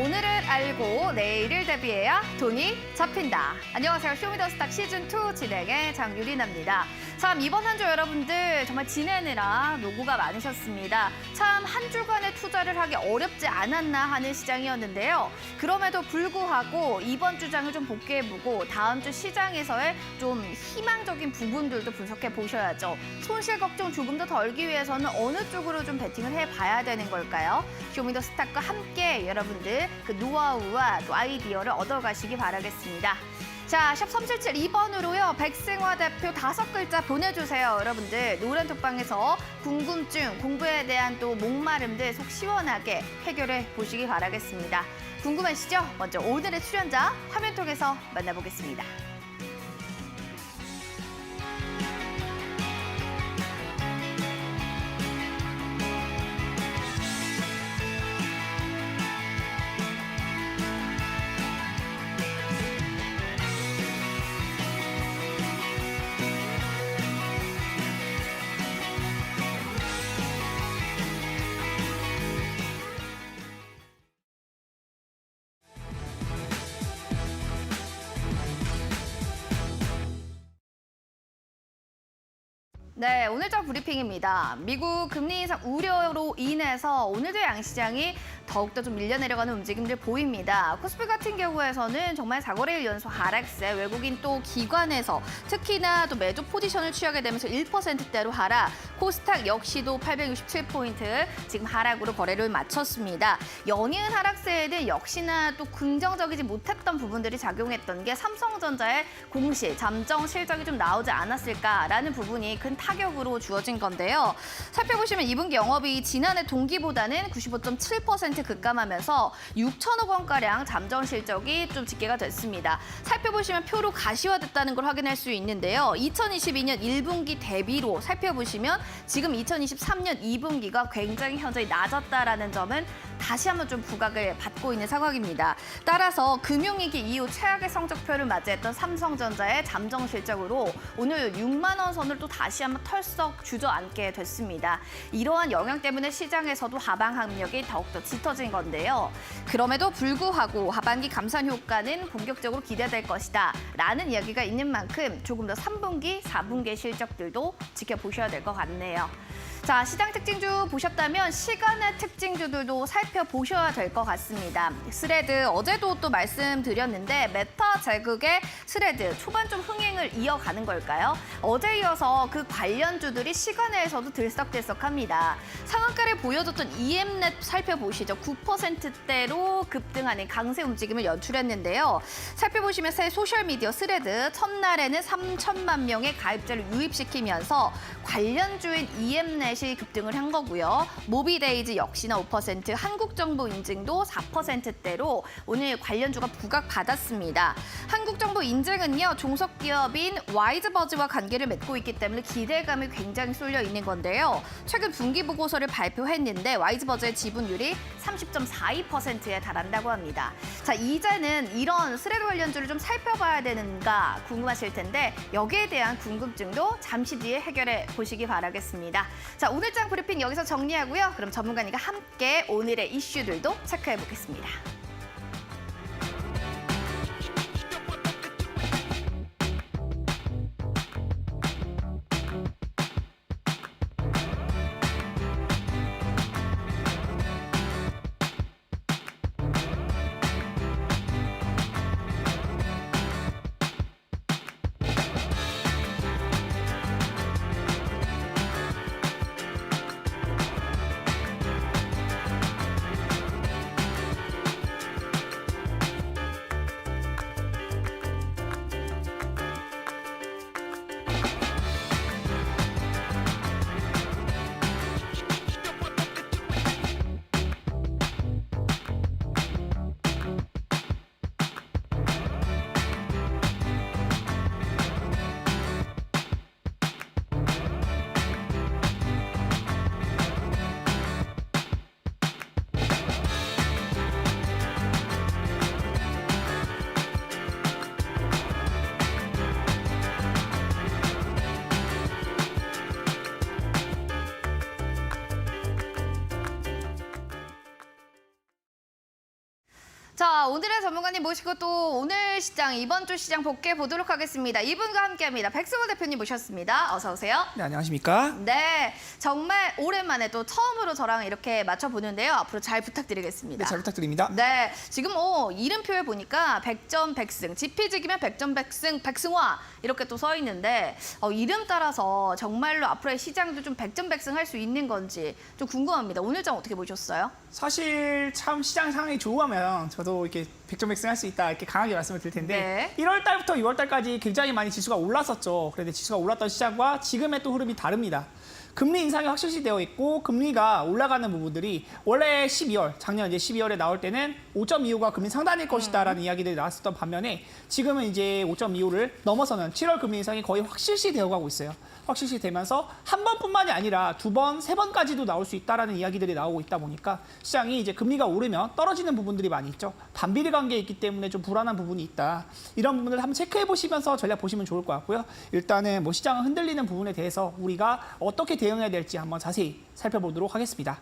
오늘을 알고 내일을 대비해야 돈이 잡힌다. 안녕하세요. 쇼미더스탁 시즌2 진행의 장유리나입니다. 참 이번 한 주 여러분들 정말 지내느라 노고가 많으셨습니다. 참 한 주간의 투자를 하기 어렵지 않았나 하는 시장이었는데요. 그럼에도 불구하고 이번 주장을 좀 복귀해보고 다음 주 시장에서의 좀 희망적인 부분들도 분석해 보셔야죠. 손실 걱정 조금 더 덜기 위해서는 어느 쪽으로 좀 베팅을 해봐야 되는 걸까요? 쇼미더스탁과 함께 여러분들 그 노하우와 또 아이디어를 얻어가시기 바라겠습니다. 자, 샵 3772번으로요. 백승화 대표 5글자 보내주세요. 여러분들 노란 톡방에서 궁금증, 공부에 대한 또 목마름들 속 시원하게 해결해 보시기 바라겠습니다. 궁금하시죠? 먼저 오늘의 출연자 화면 통해서 만나보겠습니다. 네, 오늘자 브리핑입니다. 미국 금리 인상 우려로 인해서 오늘도 양시장이 더욱더 좀 밀려 내려가는 움직임들 보입니다. 코스피 같은 경우에서는 정말 4거래일 연속 하락세, 외국인 또 기관에서 특히나 또 매도 포지션을 취하게 되면서 1%대로 하락, 코스닥 역시도 867포인트 지금 하락으로 거래를 마쳤습니다. 연이은 하락세에는 역시나 또 긍정적이지 못했던 부분들이 작용했던 게 삼성전자의 공시, 잠정 실적이 좀 나오지 않았을까라는 부분이 큰 타격으로 주어진 건데요. 살펴보시면 2분기 영업이익이 지난해 동기보다는 95.7% 급감하면서 6천억 원가량 잠정 실적이 좀 집계가 됐습니다. 살펴보시면 표로 가시화됐다는 걸 확인할 수 있는데요. 2022년 1분기 대비로 살펴보시면 지금 2023년 2분기가 굉장히 현저히 낮았다라는 점은 다시 한번 좀 부각을 받고 있는 상황입니다. 따라서 금융위기 이후 최악의 성적표를 맞이했던 삼성전자의 잠정 실적으로 오늘 6만 원 선을 또 다시 한번 털썩 주저앉게 됐습니다. 이러한 영향 때문에 시장에서도 하방 압력이 더욱더 짙어진 건데요. 그럼에도 불구하고 하반기 감산 효과는 본격적으로 기대될 것이다 라는 이야기가 있는 만큼 조금 더 3분기, 4분기 실적들도 지켜보셔야 될 것 같네요. 자, 시장 특징주 보셨다면 시간의 특징주들도 살펴보셔야 될 것 같습니다. 스레드 어제도 또 말씀드렸는데 메타 제국의 스레드 초반 좀 흥행을 이어가는 걸까요? 어제 이어서 그 관련주들이 시간에서도 들썩들썩합니다. 상한가를 보여줬던 EM넷 살펴보시죠. 9%대로 급등하는 강세 움직임을 연출했는데요. 살펴보시면 새 소셜미디어 스레드 첫날에는 3천만 명의 가입자를 유입시키면서 관련주인 EM넷이 급등을 한 거고요. 모비데이즈 역시나 5%, 한국정보인증도 4%대로 오늘 관련주가 부각받았습니다. 한국정보인증은요, 종속기업인 와이즈버즈와 관계를 맺고 있기 때문에 기대감이 굉장히 쏠려 있는 건데요. 최근 분기보고서를 발표했는데 와이즈버즈의 지분율이 30.42%에 달한다고 합니다. 자, 이제는 이런 스레드 관련주를 좀 살펴봐야 되는가 궁금하실 텐데 여기에 대한 궁금증도 잠시 뒤에 해결해 보시기 바라겠습니다. 자, 오늘장 브리핑 여기서 정리하고요. 그럼 전문가님과 함께 오늘의 이슈들도 체크해 보겠습니다. 자, 오늘의 전문가님 모시고 또 오늘 시장, 이번 주 시장 복귀해 보도록 하겠습니다. 이분과 함께합니다. 백승호 대표님 모셨습니다. 어서 오세요. 네, 안녕하십니까? 네, 정말 오랜만에 또 처음으로 저랑 이렇게 맞춰보는데요. 앞으로 잘 부탁드리겠습니다. 네, 잘 부탁드립니다. 네, 지금 이름표에 보니까 100점 100승, 지피지기면 100점 100승, 백승화 이렇게 또 써 있는데 이름 따라서 정말로 앞으로의 시장도 좀 100점 100승 할 수 있는 건지 좀 궁금합니다. 오늘 장 어떻게 보셨어요? 사실 참 시장 상황이 좋으면 저도 이렇게 100점 100승 할 수 있다 이렇게 강하게 말씀을 드릴 텐데 1월 달부터 6월 달까지 굉장히 많이 지수가 올랐었죠. 그런데 지수가 올랐던 시장과 지금의 또 흐름이 다릅니다. 금리 인상이 확실시 되어 있고 금리가 올라가는 부분들이 원래 12월, 작년 이제 12월에 나올 때는 5.25가 금리 상단일 것이다라는 이야기들이 나왔었던 반면에 지금은 이제 5.25를 넘어서는 7월 금리 인상이 거의 확실시 되어 가고 있어요. 확실시 되면서 한 번뿐만이 아니라 두 번, 세 번까지도 나올 수 있다라는 이야기들이 나오고 있다 보니까 시장이 이제 금리가 오르면 떨어지는 부분들이 많이 있죠. 반비례 관계에 있기 때문에 좀 불안한 부분이 있다. 이런 부분들을 한번 체크해 보시면서 전략 보시면 좋을 것 같고요. 일단은 뭐 시장을 흔들리는 부분에 대해서 우리가 어떻게 대응해야 될지 한번 자세히 살펴보도록 하겠습니다.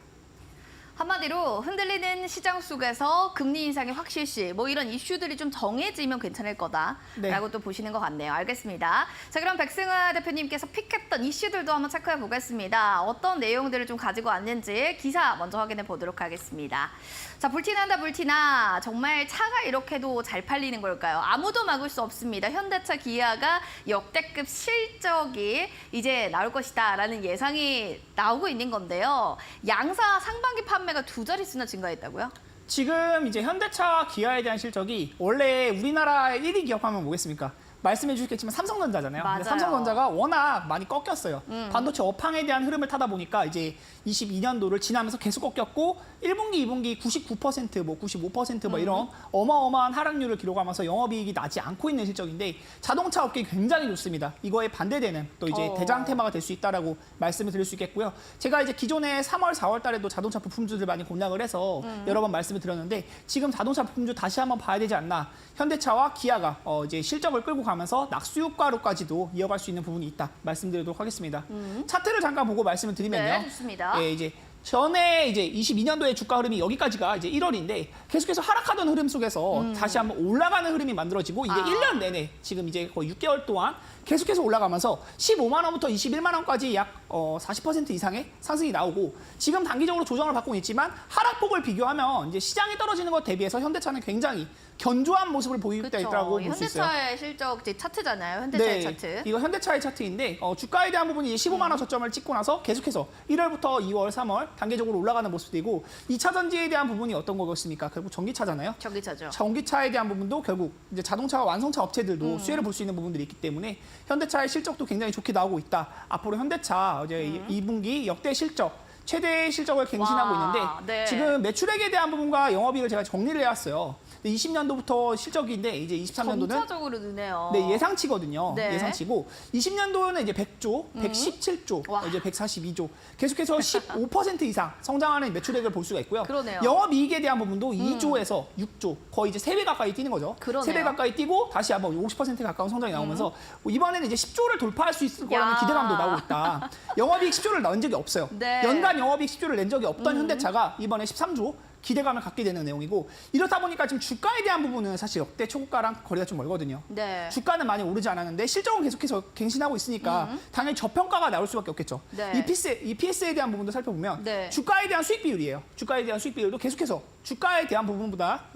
한마디로 흔들리는 시장 속에서 금리 인상의 확실시 뭐 이런 이슈들이 좀 정해지면 괜찮을 거다라고 또 보시는 것 같네요. 알겠습니다. 자, 그럼 백승화 대표님께서 픽했던 이슈들도 한번 체크해 보겠습니다. 어떤 내용들을 좀 가지고 왔는지 기사 먼저 확인해 보도록 하겠습니다. 자, 불티난다 불티나. 정말 차가 이렇게도 잘 팔리는 걸까요? 아무도 막을 수 없습니다. 현대차, 기아가 역대급 실적이 이제 나올 것이다라는 예상이 나오고 있는 건데요. 양사 상반기 판매가 2자릿수나 증가했다고요? 지금 이제 현대차, 기아에 대한 실적이 원래 우리나라의 1위 기업하면 뭐겠습니까? 말씀해 주셨겠지만 삼성전자잖아요. 맞아요. 근데 삼성전자가 워낙 많이 꺾였어요. 반도체 업황에 대한 흐름을 타다 보니까 이제 22년도를 지나면서 계속 꺾였고 1분기, 2분기 99%, 뭐 95% 뭐 이런 어마어마한 하락률을 기록하면서 영업이익이 나지 않고 있는 실적인데 자동차 업계 굉장히 좋습니다. 이거에 반대되는 또 이제 대장 테마가 될 수 있다라고 말씀을 드릴 수 있겠고요. 제가 이제 기존에 3월, 4월 달에도 자동차 부품주들 많이 공략을 해서 여러 번 말씀을 드렸는데 지금 자동차 부품주 다시 한번 봐야 되지 않나. 현대차와 기아가 이제 실적을 끌고 가면서 낙수 효과로까지도 이어갈 수 있는 부분이 있다 말씀드리도록 하겠습니다. 차트를 잠깐 보고 말씀을 드리면요. 네, 좋습니다. 예, 이제 전에 이제 22년도의 주가 흐름이 여기까지가 이제 1월인데 계속해서 하락하던 흐름 속에서 다시 한번 올라가는 흐름이 만들어지고 이게 1년 내내 지금 이제 거의 6개월 동안 계속해서 올라가면서 15만 원부터 21만 원까지 약 40% 이상의 상승이 나오고 지금 단기적으로 조정을 받고 있지만 하락폭을 비교하면 이제 시장이 떨어지는 것 대비해서 현대차는 굉장히 견조한 모습을 보이고 있다고 볼 수 있어요. 현대차의 실적 차트잖아요. 현대차의 차트. 이거 현대차의 차트인데 주가에 대한 부분이 15만 원 저점을 찍고 나서 계속해서 1월부터 2월, 3월 단계적으로 올라가는 모습이고 2차 전지에 대한 부분이 어떤 거겠습니까? 결국 전기차잖아요. 전기차죠. 전기차에 대한 부분도 결국 이제 자동차와 완성차 업체들도 수혜를 볼 수 있는 부분들이 있기 때문에 현대차의 실적도 굉장히 좋게 나오고 있다. 앞으로 현대차 이제 2분기 역대 실적 최대 실적을 갱신하고 있는데 지금 매출액에 대한 부분과 영업이익을 제가 정리를 해왔어요. 20년도부터 실적인데 이제 23년도는 점차적으로 느네요. 네, 예상치거든요. 네. 예상치고 20년도는 이제 100조, 117조, 이제 142조. 계속해서 15% 이상 성장하는 매출액을 볼 수가 있고요. 그러네요. 영업이익에 대한 부분도 2조에서 6조, 거의 이제 3배 가까이 뛰는 거죠. 그러네요. 3배 가까이 뛰고 다시 한번 50% 가까운 성장이 나오면서 이번에는 이제 10조를 돌파할 수 있을 거라는 기대감도 나오고 있다. 영업이익 10조를 넣은 적이 없어요. 네. 연간 영업이익 10조를 낸 적이 없던 현대차가 이번에 13조 기대감을 갖게 되는 내용이고 이렇다 보니까 지금 주가에 대한 부분은 사실 역대 초고가랑 거리가 좀 멀거든요. 네. 주가는 많이 오르지 않았는데 실적은 계속해서 갱신하고 있으니까 당연히 저평가가 나올 수밖에 없겠죠. 네. EPS에 대한 부분도 살펴보면 네. 주가에 대한 수익 비율이에요. 주가에 대한 수익 비율도 계속해서 주가에 대한 부분보다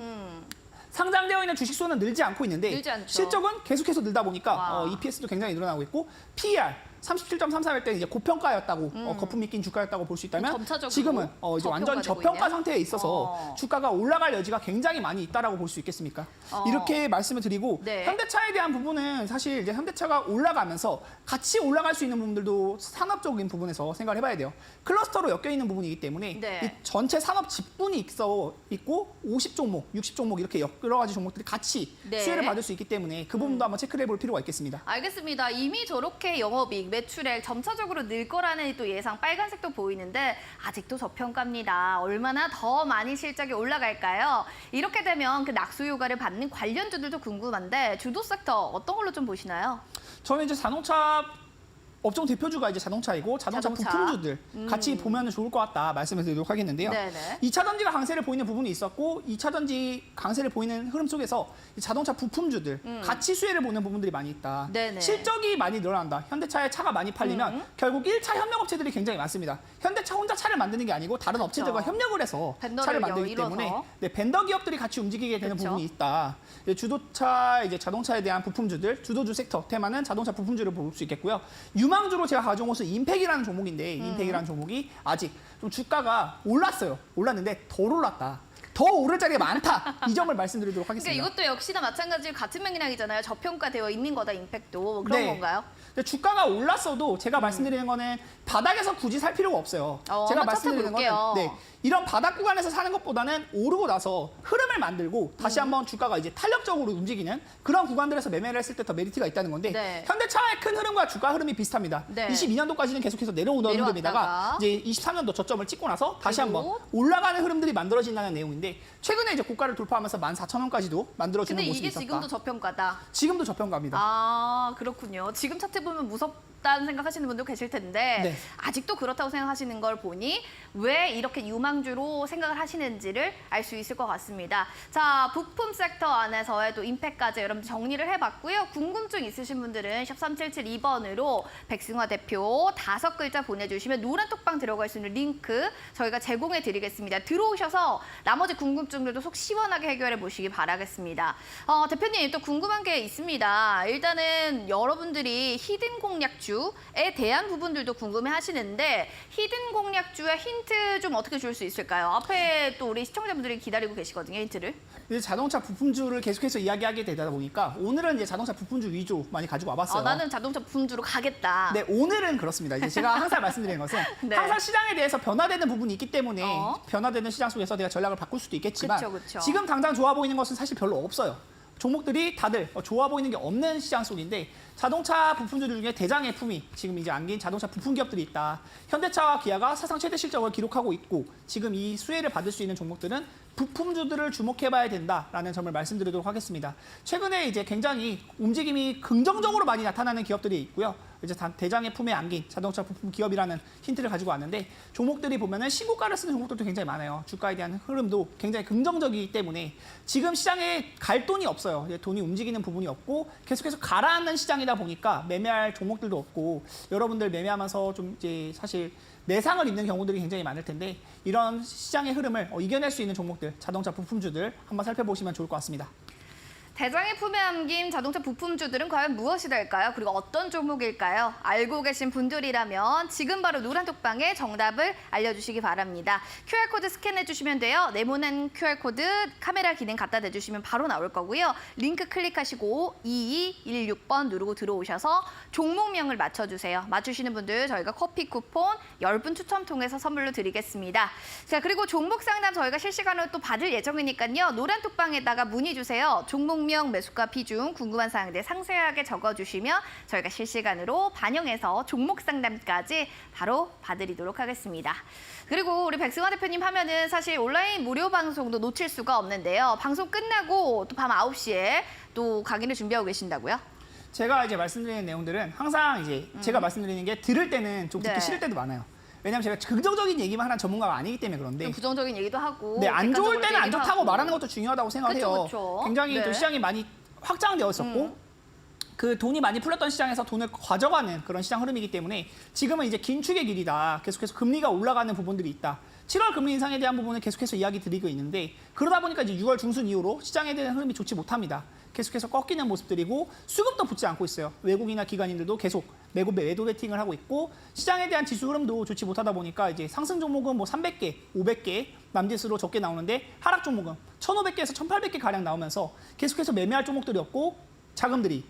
상장되어 있는 주식 수는 늘지 않고 있는데 늘지 않죠. 실적은 계속해서 늘다 보니까 EPS도 굉장히 늘어나고 있고 PER 37.33일 때는 이제 고평가였다고 거품이 낀 주가였다고 볼 수 있다면 점차적으로 지금은 이제 완전 저평가 있네요. 상태에 있어서 주가가 올라갈 여지가 굉장히 많이 있다라고 볼 수 있겠습니까? 이렇게 말씀을 드리고 네. 현대차에 대한 부분은 사실 이제 현대차가 올라가면서 같이 올라갈 수 있는 부분들도 산업적인 부분에서 생각을 해봐야 돼요. 클러스터로 엮여 있는 부분이기 때문에 네. 이 전체 산업 지분이 있고 50종목, 60종목 이렇게 여러 가지 종목들이 같이 네. 수혜를 받을 수 있기 때문에 그 부분도 한번 체크를 해볼 필요가 있겠습니다. 알겠습니다. 이미 저렇게 영업이익, 매출액 점차적으로 늘 거라는 또 예상 빨간색도 보이는데 아직도 저평가입니다. 얼마나 더 많이 실적이 올라갈까요? 이렇게 되면 그 낙수 효과를 받는 관련주들도 궁금한데 주도 섹터 어떤 걸로 좀 보시나요? 저는 이제 자동차 업종 대표주가 이제 자동차이고 자동차 부품주들 같이 보면 좋을 것 같다 말씀을 드리도록 하겠는데요. 네네. 2차 전지가 강세를 보이는 부분이 있었고 2차 전지 강세를 보이는 흐름 속에서 이 자동차 부품주들 같이 수혜를 보는 부분들이 많이 있다. 네네. 실적이 많이 늘어난다. 현대차의 차가 많이 팔리면 결국 1차 협력업체들이 굉장히 많습니다. 현대차 혼자 차를 만드는 게 아니고 다른 업체들과 협력을 해서 차를 만들기 때문에 네, 벤더 기업들이 같이 움직이게 되는 부분이 있다. 주도차, 이제 자동차에 대한 부품주들, 주도주 섹터 테마는 자동차 부품주를 볼 수 있겠고요. 유망주로 제가 가져온 것은 인펙이라는 종목인데 인펙이라는 종목이 아직 좀 주가가 올랐어요. 올랐는데 덜 올랐다. 더 오를 자리가 많다. 이 점을 말씀드리도록 하겠습니다. 그러니까 이것도 역시나 마찬가지로 같은 맥락이잖아요. 저평가되어 있는 거다, 임팩도. 그런 건가요? 근데 주가가 올랐어도 제가 말씀드리는 거는 바닥에서 굳이 살 필요가 없어요. 제가 말씀드리는 거는 네, 이런 바닥 구간에서 사는 것보다는 오르고 나서 흐름을 만들고 다시 한번 주가가 이제 탄력적으로 움직이는 그런 구간들에서 매매를 했을 때 더 메리트가 있다는 건데 네. 현대차의 큰 흐름과 주가 흐름이 비슷합니다. 네. 22년도까지는 계속해서 내려오던 흐름에다가 이제 23년도 저점을 찍고 나서 다시 한번 그리고 올라가는 흐름들이 만들어진다는 내용인데 최근에 이제 고가를 돌파하면서 14,000원까지도 만들어지는 근데 모습이 이게 있었다. 지금도 저평가다. 지금도 저평가입니다. 아, 그렇군요. 지금 차트 보면 무섭다는 생각하시는 분도 계실 텐데 네. 아직도 그렇다고 생각하시는 걸 보니 왜 이렇게 유망주로 생각을 하시는지를 알 수 있을 것 같습니다. 자, 부품 섹터 안에서의 또 임팩트까지 여러분 정리를 해봤고요. 궁금증 있으신 분들은 샵 3772번으로 백승화 대표 5글자 보내주시면 노란 톡방 들어갈 수 있는 링크 저희가 제공해 드리겠습니다. 들어오셔서 나머지 궁금증들도 속 시원하게 해결해 보시기 바라겠습니다. 대표님 또 궁금한 게 있습니다. 일단은 여러분들이 히든 공략주에 대한 부분들도 궁금해 하시는데 히든 공략주의 힌트 좀 어떻게 줄 수 있을까요? 앞에 또 우리 시청자분들이 기다리고 계시거든요, 힌트를. 이제 자동차 부품주를 계속해서 이야기하게 되다 보니까 오늘은 이제 자동차 부품주 위주 많이 가지고 와봤어요. 나는 자동차 부품주로 가겠다. 네, 오늘은 그렇습니다. 이제 제가 항상 말씀드리는 것은 네. 항상 시장에 대해서 변화되는 부분이 있기 때문에 변화되는 시장 속에서 내가 전략을 바꿀 수도 있겠지만 그쵸. 지금 당장 좋아 보이는 것은 사실 별로 없어요. 종목들이 다들 좋아 보이는 게 없는 시장 속인데 자동차 부품주들 중에 대장애품이 지금 이제 안긴 자동차 부품 기업들이 있다. 현대차와 기아가 사상 최대 실적을 기록하고 있고 지금 이 수혜를 받을 수 있는 종목들은 부품주들을 주목해봐야 된다라는 점을 말씀드리도록 하겠습니다. 최근에 이제 굉장히 움직임이 긍정적으로 많이 나타나는 기업들이 있고요. 이제 대장의 품에 안긴 자동차 부품 기업이라는 힌트를 가지고 왔는데 종목들이 보면은 신고가를 쓰는 종목들도 굉장히 많아요. 주가에 대한 흐름도 굉장히 긍정적이기 때문에 지금 시장에 갈 돈이 없어요. 돈이 움직이는 부분이 없고 계속해서 가라앉는 시장이다 보니까 매매할 종목들도 없고 여러분들 매매하면서 좀 이제 사실 내상을 입는 경우들이 굉장히 많을 텐데 이런 시장의 흐름을 이겨낼 수 있는 종목들, 자동차 부품주들 한번 살펴보시면 좋을 것 같습니다. 대장의 품에 안긴 자동차 부품주들은 과연 무엇이 될까요? 그리고 어떤 종목일까요? 알고 계신 분들이라면 지금 바로 노란 톡방에 정답을 알려주시기 바랍니다. QR코드 스캔해 주시면 돼요. 네모난 QR코드 카메라 기능 갖다 대주시면 바로 나올 거고요. 링크 클릭하시고 2216번 누르고 들어오셔서 종목명을 맞춰주세요. 맞추시는 분들 저희가 커피 쿠폰 10분 추첨 통해서 선물로 드리겠습니다. 자, 그리고 종목 상담 저희가 실시간으로 또 받을 예정이니까요. 노란 톡방에다가 문의 주세요. 종목명, 매수가, 비중, 궁금한 사항들 상세하게 적어주시면 저희가 실시간으로 반영해서 종목 상담까지 바로 봐드리도록 하겠습니다. 그리고 우리 백승화 대표님 하면은 사실 온라인 무료 방송도 놓칠 수가 없는데요. 방송 끝나고 또 밤 9시에 또 강의를 준비하고 계신다고요? 제가 이제 말씀드리는 내용들은 항상 이제 제가 말씀드리는 게 들을 때는 좀 듣기 싫을 때도 많아요. 왜냐하면 제가 긍정적인 얘기만 하는 전문가가 아니기 때문에 그런데 부정적인 얘기도 하고 네, 안 좋을 객관적으로 때는 안 얘기도 좋다고 하고. 말하는 것도 중요하다고 생각해요. 그쵸. 굉장히 네. 또 시장이 많이 확장되어 있었고 그 돈이 많이 풀렸던 시장에서 돈을 가져가는 그런 시장 흐름이기 때문에 지금은 이제 긴축의 길이다. 계속해서 금리가 올라가는 부분들이 있다. 7월 금리 인상에 대한 부분을 계속해서 이야기 드리고 있는데 그러다 보니까 이제 6월 중순 이후로 시장에 대한 흐름이 좋지 못합니다. 계속해서 꺾이는 모습들이고 수급도 붙지 않고 있어요. 외국이나 기관인들도 계속 매도 베팅을 하고 있고 시장에 대한 지수 흐름도 좋지 못하다 보니까 이제 상승 종목은 뭐 300개, 500개 남짓으로 적게 나오는데 하락 종목은 1,500개에서 1,800개 가량 나오면서 계속해서 매매할 종목들이 없고 자금들이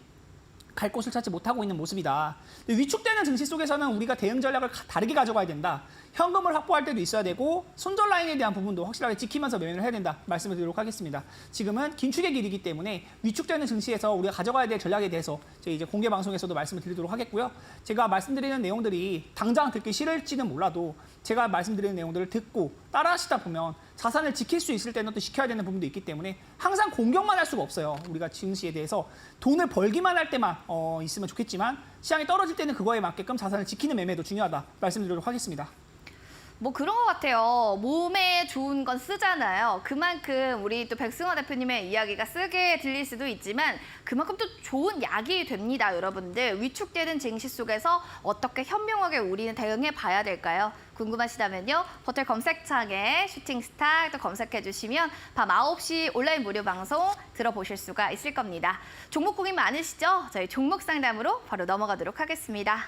갈 곳을 찾지 못하고 있는 모습이다. 위축되는 증시 속에서는 우리가 대응 전략을 다르게 가져가야 된다. 현금을 확보할 때도 있어야 되고 손절 라인에 대한 부분도 확실하게 지키면서 매매를 해야 된다. 말씀을 드리도록 하겠습니다. 지금은 긴축의 길이기 때문에 위축되는 증시에서 우리가 가져가야 될 전략에 대해서 이제 공개 방송에서도 말씀을 드리도록 하겠고요. 제가 말씀드리는 내용들이 당장 듣기 싫을지는 몰라도 제가 말씀드리는 내용들을 듣고 따라하시다 보면 자산을 지킬 수 있을 때는 또 지켜야 되는 부분도 있기 때문에 항상 공격만 할 수가 없어요. 우리가 증시에 대해서 돈을 벌기만 할 때만 있으면 좋겠지만 시장이 떨어질 때는 그거에 맞게끔 자산을 지키는 매매도 중요하다 말씀드리도록 하겠습니다. 뭐 그런 것 같아요. 몸에 좋은 건 쓰잖아요. 그만큼 우리 또 백승호 대표님의 이야기가 쓰게 들릴 수도 있지만 그만큼 또 좋은 약이 됩니다, 여러분들. 위축되는 증시 속에서 어떻게 현명하게 우리는 대응해 봐야 될까요? 궁금하시다면요. 포털 검색창에 슈팅스타 또 검색해 주시면 밤 9시 온라인 무료 방송 들어보실 수가 있을 겁니다. 종목 고민 많으시죠? 저희 종목 상담으로 바로 넘어가도록 하겠습니다.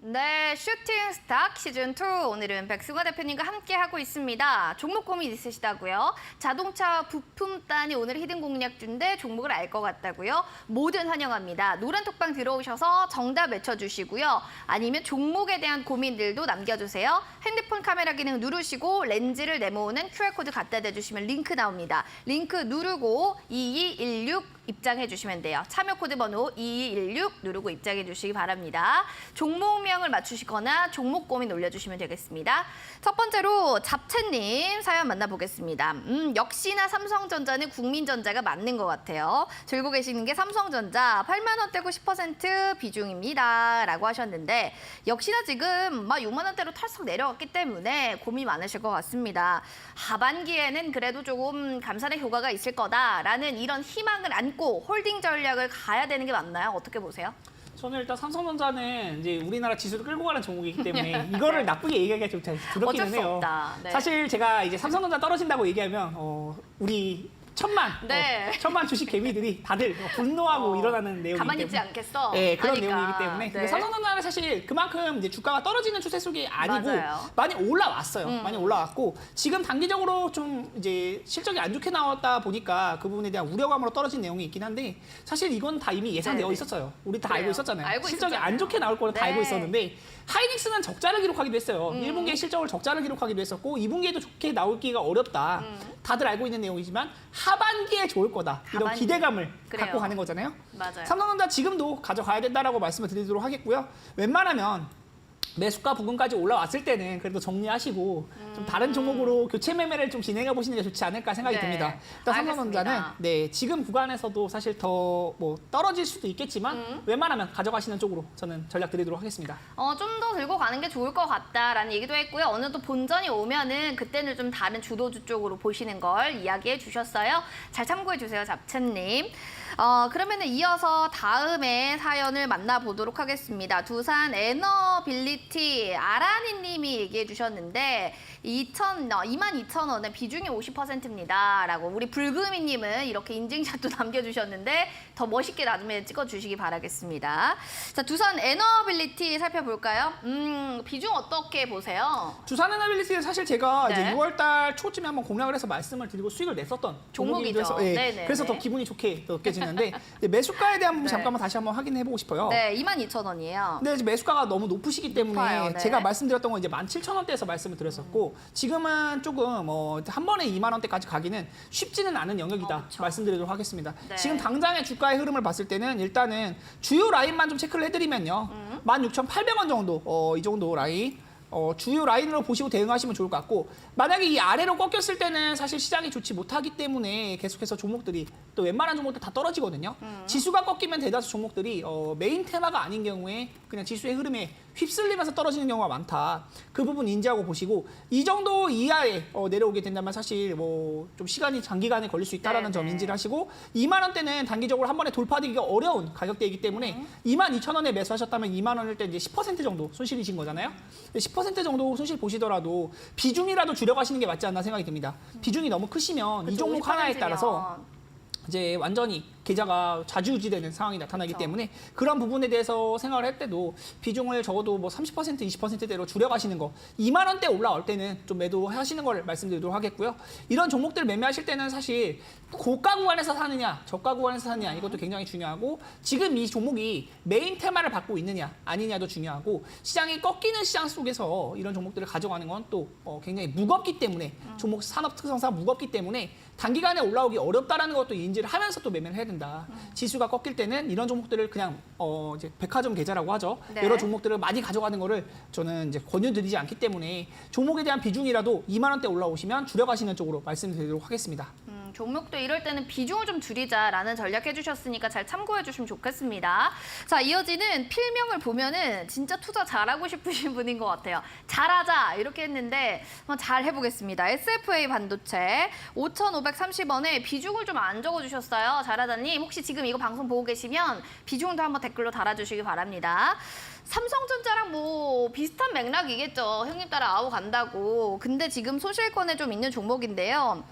네, 슈팅 스탁 시즌2 오늘은 백승호 대표님과 함께하고 있습니다. 종목 고민 있으시다고요? 자동차 부품단이 오늘 히든 공략주인데 종목을 알 것 같다고요? 뭐든 환영합니다. 노란 톡방 들어오셔서 정답 외쳐주시고요. 아니면 종목에 대한 고민들도 남겨주세요. 핸드폰 카메라 기능 누르시고 렌즈를 네모으는 QR코드 갖다 대주시면 링크 나옵니다. 링크 누르고 2216 입장해 주시면 돼요. 참여 코드 번호 2216 누르고 입장해 주시기 바랍니다. 종목명을 맞추시거나 종목 고민 올려주시면 되겠습니다. 첫 번째로 잡채님 사연 만나보겠습니다. 역시나 삼성전자는 국민전자가 맞는 것 같아요. 들고 계시는 게 삼성전자 8만 원대고 10% 비중입니다. 라고 하셨는데 역시나 지금 막 6만 원대로 털썩 내려갔기 때문에 고민 많으실 것 같습니다. 하반기에는 그래도 조금 감산의 효과가 있을 거다라는 이런 희망을 안고 홀딩 전략을 가야 되는 게 맞나요? 어떻게 보세요? 저는 일단 삼성전자는 이제 우리나라 지수를 끌고 가는 종목이기 때문에 이거를 나쁘게 얘기하기가 좀 잘 어쩔 두렵기는 수 해요. 없다. 네. 사실 제가 이제 삼성전자 떨어진다고 얘기하면 우리 네. 천만 주식 개미들이 다들 분노하고 일어나는 내용이기 가만히 있지 때문에. 않겠어. 네, 그런 하니까. 내용이기 때문에. 네. 근데 삼성전자는 사실 그만큼 이제 주가가 떨어지는 추세 속이 아니고 맞아요. 많이 올라왔어요. 많이 올라왔고 지금 단기적으로 좀 이제 실적이 안 좋게 나왔다 보니까 그 부분에 대한 우려감으로 떨어진 내용이 있긴 한데 사실 이건 다 이미 예상되어 네네. 있었어요. 우리 다 그래요. 알고 있었잖아요. 알고 실적이 있었잖아요. 안 좋게 나올 거는 다 네. 알고 있었는데 하이닉스는 적자를 기록하기도 했어요. 1분기에 실적을 적자를 기록하기도 했었고 2분기에도 좋게 나올기가 어렵다. 다들 알고 있는 내용이지만 하반기에 좋을 거다. 이런 하반기. 기대감을 그래요. 갖고 가는 거잖아요. 맞아요. 삼성전자 지금도 가져가야 된다라고 말씀을 드리도록 하겠고요. 웬만하면 매수가 부근까지 올라왔을 때는 그래도 정리하시고 좀 다른 종목으로 교체 매매를 좀 진행해 보시는 게 좋지 않을까 생각이 네, 듭니다. 일단 삼성전자는 알겠습니다. 네, 지금 구간에서도 사실 더 뭐 떨어질 수도 있겠지만 웬만하면 가져가시는 쪽으로 저는 전략 드리도록 하겠습니다. 좀 더 들고 가는 게 좋을 것 같다라는 얘기도 했고요. 어느 또 본전이 오면은 그때는 좀 다른 주도주 쪽으로 보시는 걸 이야기해 주셨어요. 잘 참고해 주세요, 잡채님. 그러면은 이어서 다음에 사연을 만나보도록 하겠습니다. 두산 에너빌리티 아라니 님이 님이 얘기해 주셨는데 22,000원에 비중이 50%입니다. 라고 우리 불금이 님은 이렇게 인증샷도 남겨주셨는데 더 멋있게 나중에 찍어주시기 바라겠습니다. 자, 두산 에너빌리티 살펴볼까요? 비중 어떻게 보세요? 두산 에너빌리티는 사실 제가 네. 이제 6월달 초쯤에 한번 공략을 해서 말씀을 드리고 수익을 냈었던 종목이죠. 종목이라서 네네네. 그래서 더 기분이 좋게 느껴지는데 이제 매수가에 대한 부분 네. 잠깐만 다시 한번 확인해보고 싶어요. 네, 22,000원이에요. 근데 이제 매수가가 너무 높으시기 때문에 높아요, 네. 제가 말씀드렸던 건 이제 17,000원대에서 말씀을 드렸었고 지금은 조금 한 번에 2만 원대까지 가기는 쉽지는 않은 영역이다 그쵸. 말씀드리도록 하겠습니다. 네. 지금 당장의 주가의 흐름을 봤을 때는 일단은 주요 라인만 좀 체크를 해드리면요. 16,800원 정도 이 정도 라인 주요 라인으로 보시고 대응하시면 좋을 것 같고 만약에 이 아래로 꺾였을 때는 사실 시장이 좋지 못하기 때문에 계속해서 종목들이 또 웬만한 종목들 다 떨어지거든요. 지수가 꺾이면 대다수 종목들이 메인 테마가 아닌 경우에 그냥 지수의 흐름에 휩쓸리면서 떨어지는 경우가 많다. 그 부분 인지하고 보시고 이 정도 이하에 내려오게 된다면 사실 뭐 좀 시간이 장기간에 걸릴 수 있다라는 점 인지를 하시고 2만 원대는 단기적으로 한 번에 돌파되기가 어려운 가격대이기 때문에 22,000원에 매수하셨다면 2만 원일 때 이제 10% 정도 손실이신 거잖아요. 10% 정도 손실 보시더라도 비중이라도 줄여가시는 게 맞지 않나 생각이 듭니다. 비중이 너무 크시면 이 그쵸, 종목 하나에 50% 면. 따라서 이제 완전히 계좌가 좌지우지되는 상황이 나타나기 그쵸. 때문에 그런 부분에 대해서 생각을 할 때도 비중을 적어도 뭐 30%, 20%대로 줄여가시는 거 2만 원대 올라올 때는 좀 매도하시는 걸 말씀드리도록 하겠고요. 이런 종목들 매매하실 때는 사실 고가 구간에서 사느냐 저가 구간에서 사느냐 이것도 굉장히 중요하고 지금 이 종목이 메인 테마를 받고 있느냐 아니냐도 중요하고 시장이 꺾이는 시장 속에서 이런 종목들을 가져가는 건 또 굉장히 무겁기 때문에 종목 산업 특성상 무겁기 때문에 단기간에 올라오기 어렵다라는 것도 인지를 하면서 또 매매를 해야 된다. 지수가 꺾일 때는 이런 종목들을 그냥 이제 백화점 계좌라고 하죠. 네. 여러 종목들을 많이 가져가는 거를 저는 이제 권유드리지 않기 때문에 종목에 대한 비중이라도 2만 원대 올라오시면 줄여가시는 쪽으로 말씀드리도록 하겠습니다. 종목도 이럴 때는 비중을 좀 줄이자라는 전략 해주셨으니까 잘 참고해 주시면 좋겠습니다. 자, 이어지는 필명을 보면은 진짜 투자 잘하고 싶으신 분인 것 같아요. 잘하자 이렇게 했는데 한번 잘 해보겠습니다. SFA 반도체 5,530원에 비중을 좀 안 적어주셨어요. 잘하자님 혹시 지금 이거 방송 보고 계시면 비중도 한번 댓글로 달아주시기 바랍니다. 삼성전자랑 뭐 비슷한 맥락이겠죠. 형님 따라 아우 간다고. 근데 지금 소실권에 좀 있는 종목인데요.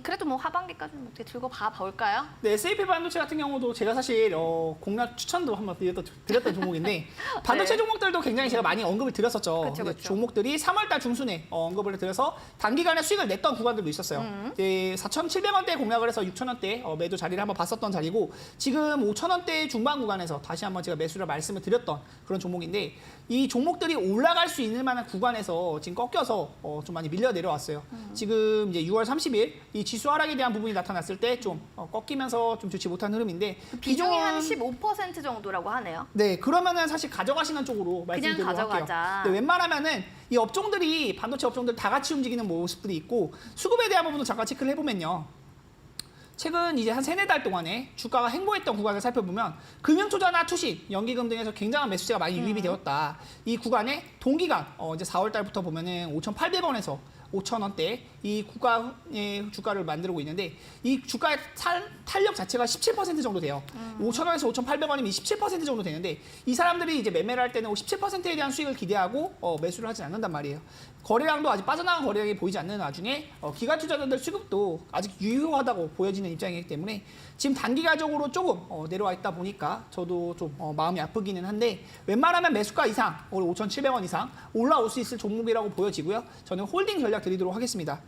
그래도 뭐 하반기까지는 어떻게 들고 봐볼까요? 네, SAP 반도체 같은 경우도 제가 사실 공략 추천도 한번 드렸던 종목인데 반도체 네. 종목들도 굉장히 제가 많이 언급을 드렸었죠. 그쵸, 근데 그쵸. 종목들이 3월달 중순에 언급을 드려서 단기간에 수익을 냈던 구간들도 있었어요. 이제 4,700원대 공략을 해서 6,000원대 매도 자리를 한번 봤었던 자리고 지금 5,000원대 중반 구간에서 다시 한번 제가 매수를 말씀을 드렸던 그런 종목인데 이 종목들이 올라갈 수 있는 만한 구간에서 지금 꺾여서 좀 많이 밀려 내려왔어요. 지금 이제 6월 30일 이 지수 하락에 대한 부분이 나타났을 때 좀 꺾이면서 좀 좋지 못한 흐름인데 비중이 한 비중은 15% 정도라고 하네요. 네, 그러면은 사실 가져가시는 쪽으로 말씀드리도록 할게요. 가져가자. 네, 웬만하면은 이 업종들이 반도체 업종들 다 같이 움직이는 모습들이 있고 수급에 대한 부분도 잠깐 체크를 해보면요. 최근 이제 한 3-4달 동안에 주가가 횡보했던 구간을 살펴보면 금융투자나 투신, 연기금 등에서 굉장한 매수세가 많이 유입이 되었다. 이 구간에 동기간 이제 4월 달부터 보면은 5,800원에서 5,000원대 이 구간의 주가를 만들고 있는데 이 주가의 탄력 자체가 17% 정도 돼요. 5,000원에서 5,800원이면 17% 정도 되는데 이 사람들이 이제 매매를 할 때는 17%에 대한 수익을 기대하고 매수를 하지 않는단 말이에요. 거래량도 아직 빠져나간 거래량이 보이지 않는 와중에 기관 투자자들 수급도 아직 유효하다고 보여지는 입장이기 때문에 지금 단기간적으로 조금 내려와 있다 보니까 저도 좀 마음이 아프기는 한데 웬만하면 매수가 이상, 5,700원 이상 올라올 수 있을 종목이라고 보여지고요. 저는 홀딩 전략 드리도록 하겠습니다.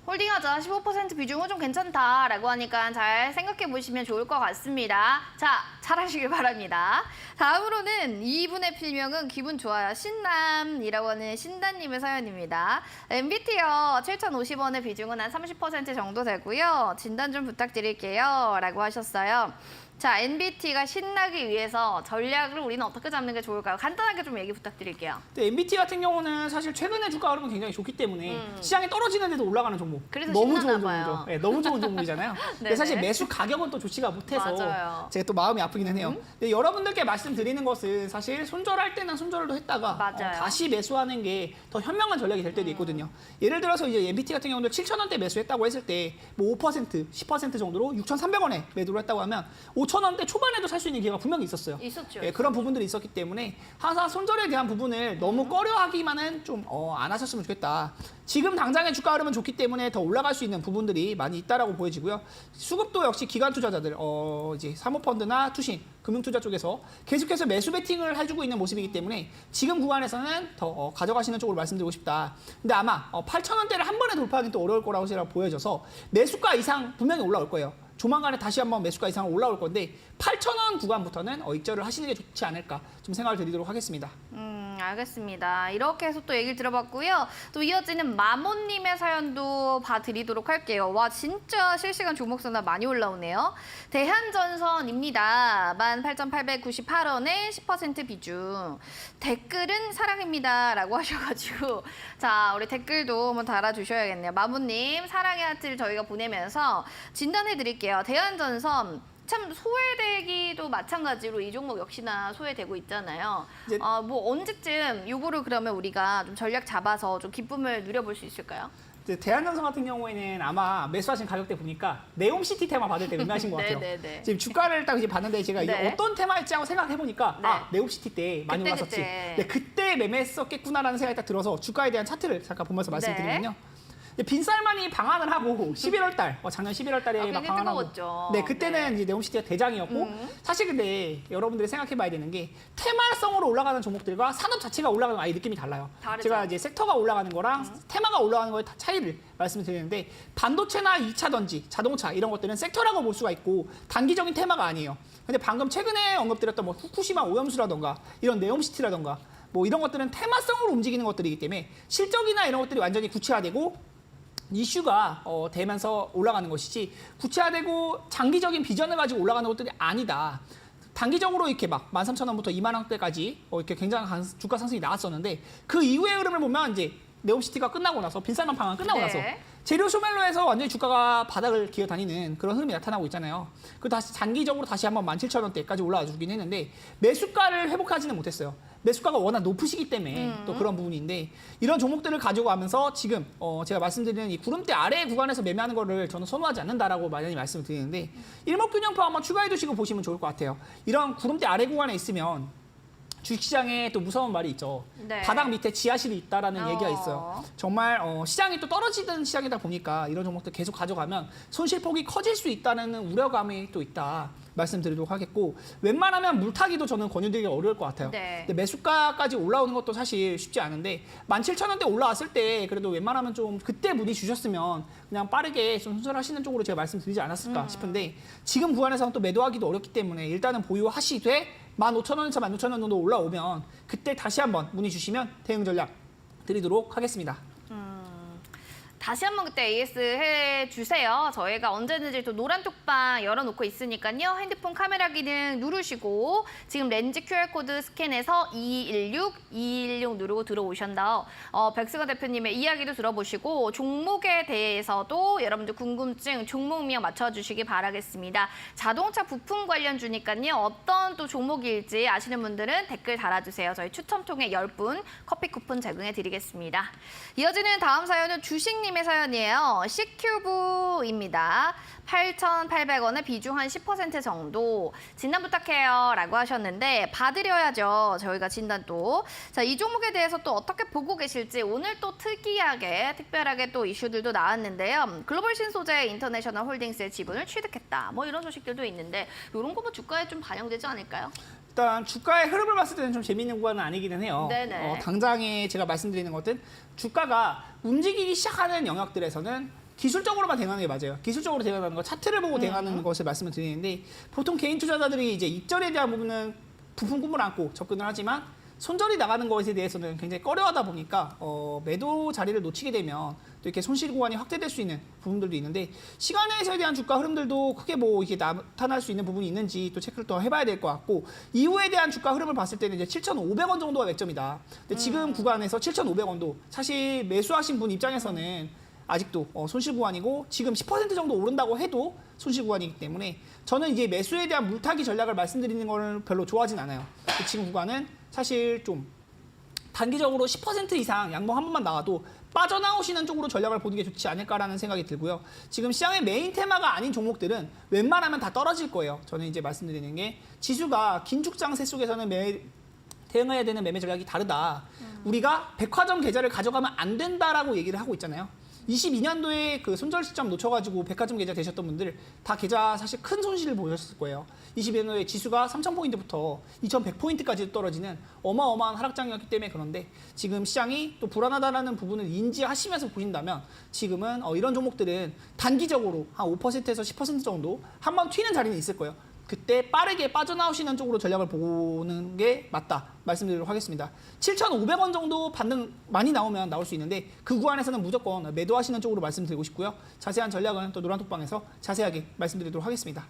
홀딩하자 15% 비중은 좀 괜찮다라고 하니까 잘 생각해 보시면 좋을 것 같습니다. 자, 잘하시길 바랍니다. 다음으로는 2분의 필명은 기분 좋아요. 신남이라고 하는 신단님의 사연입니다. MBT요 7,050원의 비중은 한 30% 정도 되고요. 진단 좀 부탁드릴게요. 라고 하셨어요. 자, NBT가 신나기 위해서 전략을 우리는 어떻게 잡는 게 좋을까요? 간단하게 좀 얘기 부탁드릴게요. 네, MBT 같은 경우는 사실 최근에 주가 흐름은 굉장히 좋기 때문에 시장이 떨어지는데도 올라가는 종목. 그래서 너무 좋은 신나나 봐요. 종목이죠. 네, 너무 좋은 종목이잖아요. 근데 네네. 사실 매수 가격은 또 좋지가 못해서 맞아요. 제가 또 마음이 아프기는 해요. 근데 여러분들께 말씀드리는 것은 사실 손절할 때는 손절도 했다가 맞아요. 다시 매수하는 게 더 현명한 전략이 될 때도 있거든요. 예를 들어서 이제 MBT 같은 경우는 7,000원대 매수했다고 했을 때 뭐 5%, 10% 정도로 6,300원에 매도를 했다고 하면 5,000원대 초반에도 살 수 있는 기회가 분명히 있었어요. 있었죠. 예, 그런 부분들이 있었기 때문에 항상 손절에 대한 부분을 너무 꺼려하기만은 좀 안 하셨으면 좋겠다. 지금 당장의 주가 흐름은 좋기 때문에 더 올라갈 수 있는 부분들이 많이 있다라고 보여지고요. 수급도 역시 기관 투자자들, 이제 사모펀드나 투신, 금융투자 쪽에서 계속해서 매수 베팅을 해주고 있는 모습이기 때문에 지금 구간에서는 더 가져가시는 쪽으로 말씀드리고 싶다. 근데 아마 8,000원대를 한 번에 돌파하기는 또 어려울 거라고 제가 보여져서 매수가 이상 분명히 올라올 거예요. 조만간에 다시 한번 매수가 이상 올라올 건데 8,000원 구간부터는 익절을 하시는 게 좋지 않을까 좀 생각을 드리도록 하겠습니다. 알겠습니다. 이렇게 해서 또 얘기를 들어봤고요. 또 이어지는 마모님의 사연도 봐드리도록 할게요. 와, 진짜 실시간 종목선화 많이 올라오네요. 대한전선입니다. 18,898원에 10% 비중. 댓글은 사랑입니다. 라고 하셔가지고. 자, 우리 댓글도 한번 달아주셔야겠네요. 마모님, 사랑의 하트를 저희가 보내면서 진단해드릴게요. 대한전선. 참 소외되기도 마찬가지로 이 종목 역시나 소외되고 있잖아요. 뭐 언제쯤 요거를 그러면 우리가 좀 전략 잡아서 좀 기쁨을 누려볼 수 있을까요? 대한전선 같은 경우에는 아마 매수하신 가격대 보니까 네옴시티 테마 받을 때 응하신 것 같아요. 네네네. 지금 주가를 딱 이제 봤는데 제가 이게 네. 어떤 테마일지 하고 생각해 보니까 네. 네옴시티 때 많이 그때, 올랐었지. 그때. 네, 그때 매매했었겠구나라는 생각이 딱 들어서 주가에 대한 차트를 잠깐 보면서 말씀드리면요. 빈살만이 방한을 하고 11월 달, 작년 11월 달에 막 굉장히 방한하고. 뜨거웠죠. 네, 그때는 이제 네옴시티가 대장이었고 사실 근데 여러분들이 생각해 봐야 되는 게 테마성으로 올라가는 종목들과 산업 자체가 올라가는 아예 느낌이 달라요. 다르죠. 제가 이제 섹터가 올라가는 거랑 테마가 올라가는 거의 차이를 말씀드리는데 반도체나 2차 전지, 자동차 이런 것들은 섹터라고 볼 수가 있고 단기적인 테마가 아니에요. 근데 방금 최근에 언급드렸던 뭐 후쿠시마 오염수라던가 이런 네옴시티라던가 뭐 이런 것들은 테마성으로 움직이는 것들이기 때문에 실적이나 이런 것들이 완전히 구체화되고 이슈가 되면서 올라가는 것이지 구체화되고 장기적인 비전을 가지고 올라가는 것들이 아니다. 단기적으로 이렇게 막 13,000원부터 2만 원대까지 이렇게 굉장한 주가 상승이 나왔었는데 그 이후의 흐름을 보면 이제 네옴시티가 끝나고 나서 빈살만 방한 끝나고 네. 나서 재료 소멸로에서 완전히 주가가 바닥을 기어다니는 그런 흐름이 나타나고 있잖아요. 그 다시 단기적으로 다시 한번 17,000원대까지 올라와 주긴 했는데 매수가를 회복하지는 못했어요. 매수가가 워낙 높으시기 때문에 또 그런 부분인데 이런 종목들을 가지고 가면서 지금 제가 말씀드리는 이 구름대 아래 구간에서 매매하는 거를 저는 선호하지 않는다라고 많이 말씀을 드리는데 일목균형표 한번 추가해 두시고 보시면 좋을 것 같아요. 이런 구름대 아래 구간에 있으면 주식시장에 또 무서운 말이 있죠. 네. 바닥 밑에 지하실이 있다라는 얘기가 있어요. 정말 시장이 또 떨어지던 시장이다 보니까 이런 종목들 계속 가져가면 손실폭이 커질 수 있다는 우려감이 또 있다. 말씀드리도록 하겠고 웬만하면 물타기도 저는 권유드리기 어려울 것 같아요. 네. 근데 매수가까지 올라오는 것도 사실 쉽지 않은데 17,000원대 올라왔을 때 그래도 웬만하면 좀 그때 문의 주셨으면 그냥 빠르게 좀 순설하시는 쪽으로 제가 말씀드리지 않았을까 싶은데 지금 구간에서는 또 매도하기도 어렵기 때문에 일단은 보유하시되 15,000원에서 16,000원 정도 올라오면 그때 다시 한번 문의 주시면 대응 전략 드리도록 하겠습니다. 다시 한번 그때 AS 해주세요. 저희가 언제든지 또 노란 톡방 열어놓고 있으니까요. 핸드폰 카메라 기능 누르시고 지금 렌즈 QR코드 스캔해서 216 누르고 들어오셨나요? 백승호 대표님의 이야기도 들어보시고 종목에 대해서도 여러분들 궁금증 종목명 맞춰주시기 바라겠습니다. 자동차 부품 관련주니까요. 어떤 또 종목일지 아시는 분들은 댓글 달아주세요. 저희 추첨 통해 10분 커피 쿠폰 제공해드리겠습니다. 이어지는 다음 사연은 주식님의 사연이에요. C큐브입니다. 8,800원에 비중 한 10% 정도. 진단 부탁해요. 라고 하셨는데 봐드려야죠. 저희가 진단도. 자, 이 종목에 대해서 또 어떻게 보고 계실지 오늘 또 특별하게 또 이슈들도 나왔는데요. 글로벌 신소재 인터내셔널 홀딩스의 지분을 취득했다. 뭐 이런 소식들도 있는데 이런 거 뭐 주가에 좀 반영되지 않을까요? 일단 주가의 흐름을 봤을 때는 좀 재미있는 구간은 아니기는 해요. 네네. 당장에 제가 말씀드리는 것은 주가가 움직이기 시작하는 영역들에서는 기술적으로만 대응하는 게 맞아요. 기술적으로 대응하는 거, 차트를 보고 대응하는 것을 말씀을 드리는데 보통 개인 투자자들이 이제 입절에 대한 부분은 부품 꿈을 안고 접근을 하지만 손절이 나가는 것에 대해서는 굉장히 꺼려하다 보니까 매도 자리를 놓치게 되면 또 이렇게 손실 구간이 확대될 수 있는 부분들도 있는데 시간에서에 대한 주가 흐름들도 크게 뭐 이게 나타날 수 있는 부분이 있는지 또 체크를 또 해봐야 될 것 같고 이후에 대한 주가 흐름을 봤을 때는 이제 7,500원 정도가 맥점이다. 근데 지금 구간에서 7,500원도 사실 매수하신 분 입장에서는 아직도 손실 구간이고 지금 10% 정도 오른다고 해도 손실 구간이기 때문에 저는 이제 매수에 대한 물타기 전략을 말씀드리는 거는 별로 좋아하진 않아요. 지금 구간은 사실 좀 단기적으로 10% 이상 양봉 한 번만 나와도 빠져나오시는 쪽으로 전략을 보는 게 좋지 않을까라는 생각이 들고요. 지금 시장의 메인 테마가 아닌 종목들은 웬만하면 다 떨어질 거예요. 저는 이제 말씀드리는 게 지수가 긴축 장세 속에서는 대응해야 되는 매매 전략이 다르다. 우리가 백화점 계좌를 가져가면 안 된다라고 얘기를 하고 있잖아요. 22년도에 그 손절 시점 놓쳐가지고 백화점 계좌 되셨던 분들 다 계좌 사실 큰 손실을 보셨을 거예요. 22년도에 지수가 3,000포인트부터 2,100포인트까지 떨어지는 어마어마한 하락장이었기 때문에 그런데 지금 시장이 또 불안하다라는 부분을 인지하시면서 보신다면 지금은 이런 종목들은 단기적으로 한 5%에서 10% 정도 한 번 튀는 자리는 있을 거예요. 그때 빠르게 빠져나오시는 쪽으로 전략을 보는 게 맞다 말씀드리도록 하겠습니다. 7,500원 정도 반등 많이 나오면 나올 수 있는데 그 구간에서는 무조건 매도하시는 쪽으로 말씀드리고 싶고요. 자세한 전략은 또 노란톡방에서 자세하게 말씀드리도록 하겠습니다.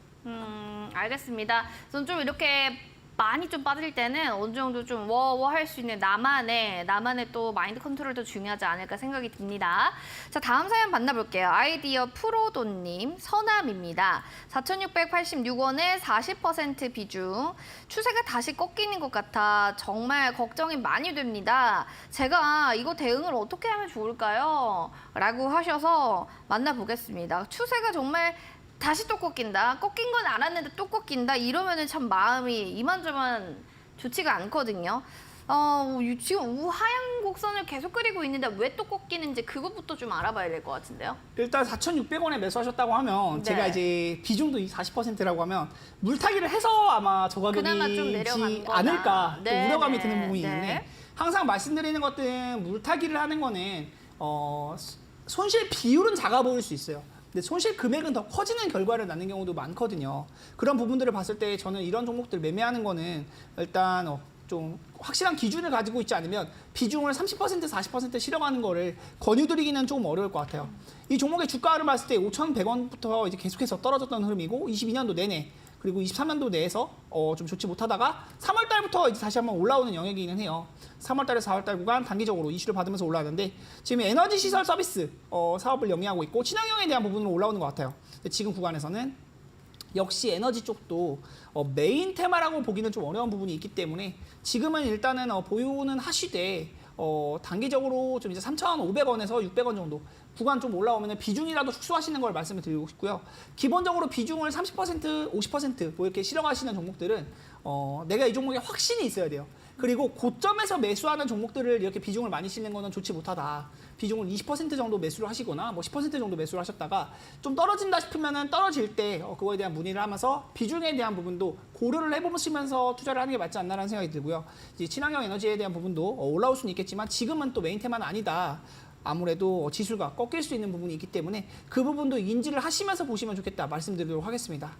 알겠습니다. 저는 좀 이렇게 많이 좀 빠질 때는 어느 정도 좀 워워 할 수 있는 나만의 또 마인드 컨트롤도 중요하지 않을까 생각이 듭니다. 자, 다음 사연 만나볼게요. 아이디어 프로도님 서남입니다. 4,686원에 40% 비중. 추세가 다시 꺾이는 것 같아 정말 걱정이 많이 됩니다. 제가 이거 대응을 어떻게 하면 좋을까요? 라고 하셔서 만나보겠습니다. 추세가 정말 다시 또 꺾인다. 꺾인 건 알았는데 또 꺾인다. 이러면은 참 마음이 이만저만 좋지가 않거든요. 지금 우하향 곡선을 계속 그리고 있는데 왜 또 꺾이는지 그것부터 좀 알아봐야 될 것 같은데요. 일단 4,600원에 매수하셨다고 하면 네. 제가 이제 비중도 40%라고 하면 물타기를 해서 아마 저 그나마 좀 내려간 가격이지 거다. 않을까 또 네, 우려감이 네, 드는 부분이 네. 있는데 항상 말씀드리는 것들은 물타기를 하는 거는 손실 비율은 작아 보일 수 있어요. 근데 손실 금액은 더 커지는 결과를 낳는 경우도 많거든요. 그런 부분들을 봤을 때 저는 이런 종목들 매매하는 거는 일단 좀 확실한 기준을 가지고 있지 않으면 비중을 30% 40% 실어가는 거를 권유드리기는 조금 어려울 것 같아요. 이 종목의 주가를 봤을 때 5,100원부터 이제 계속해서 떨어졌던 흐름이고 22년도 내내 그리고 23년도 내에서 좀 좋지 못하다가 3월 달부터 이제 다시 한번 올라오는 영역이기는 해요. 3월 달에서 4월 달 구간 단기적으로 이슈를 받으면서 올라가는데 지금 에너지 시설 서비스 사업을 영위하고 있고 친환경에 대한 부분으로 올라오는 것 같아요. 근데 지금 구간에서는 역시 에너지 쪽도 메인 테마라고 보기는 좀 어려운 부분이 있기 때문에 지금은 일단은 보유는 하시되 단기적으로 좀 이제 3,500원에서 600원 정도 구간 좀 올라오면 비중이라도 축소하시는 걸 말씀을 드리고 싶고요. 기본적으로 비중을 30%, 50%뭐 이렇게 실어가시는 종목들은 내가 이 종목에 확신이 있어야 돼요. 그리고 고점에서 매수하는 종목들을 이렇게 비중을 많이 실는 거는 좋지 못하다. 비중을 20% 정도 매수를 하시거나 뭐 10% 정도 매수를 하셨다가 좀 떨어진다 싶으면은 떨어질 때 그거에 대한 문의를 하면서 비중에 대한 부분도 고려를 해보시면서 투자를 하는 게 맞지 않나라는 생각이 들고요. 이제 친환경 에너지에 대한 부분도 올라올 수는 있겠지만 지금은 또 메인 테마는 아니다. 아무래도 지수가 꺾일 수 있는 부분이 있기 때문에 그 부분도 인지를 하시면서 보시면 좋겠다 말씀드리도록 하겠습니다.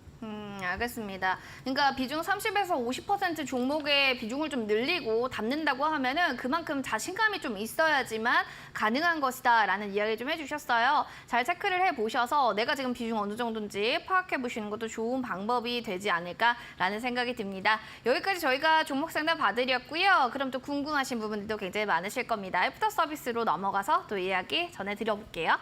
알겠습니다. 그러니까 비중 30에서 50% 종목의 비중을 좀 늘리고 담는다고 하면은 그만큼 자신감이 좀 있어야지만 가능한 것이다라는 이야기 좀 해주셨어요. 잘 체크를 해보셔서 내가 지금 비중 어느 정도인지 파악해보시는 것도 좋은 방법이 되지 않을까라는 생각이 듭니다. 여기까지 저희가 종목 상담 봐드렸고요. 그럼 또 궁금하신 부분들도 굉장히 많으실 겁니다. 애프터 서비스로 넘어가서 또 이야기 전해드려볼게요.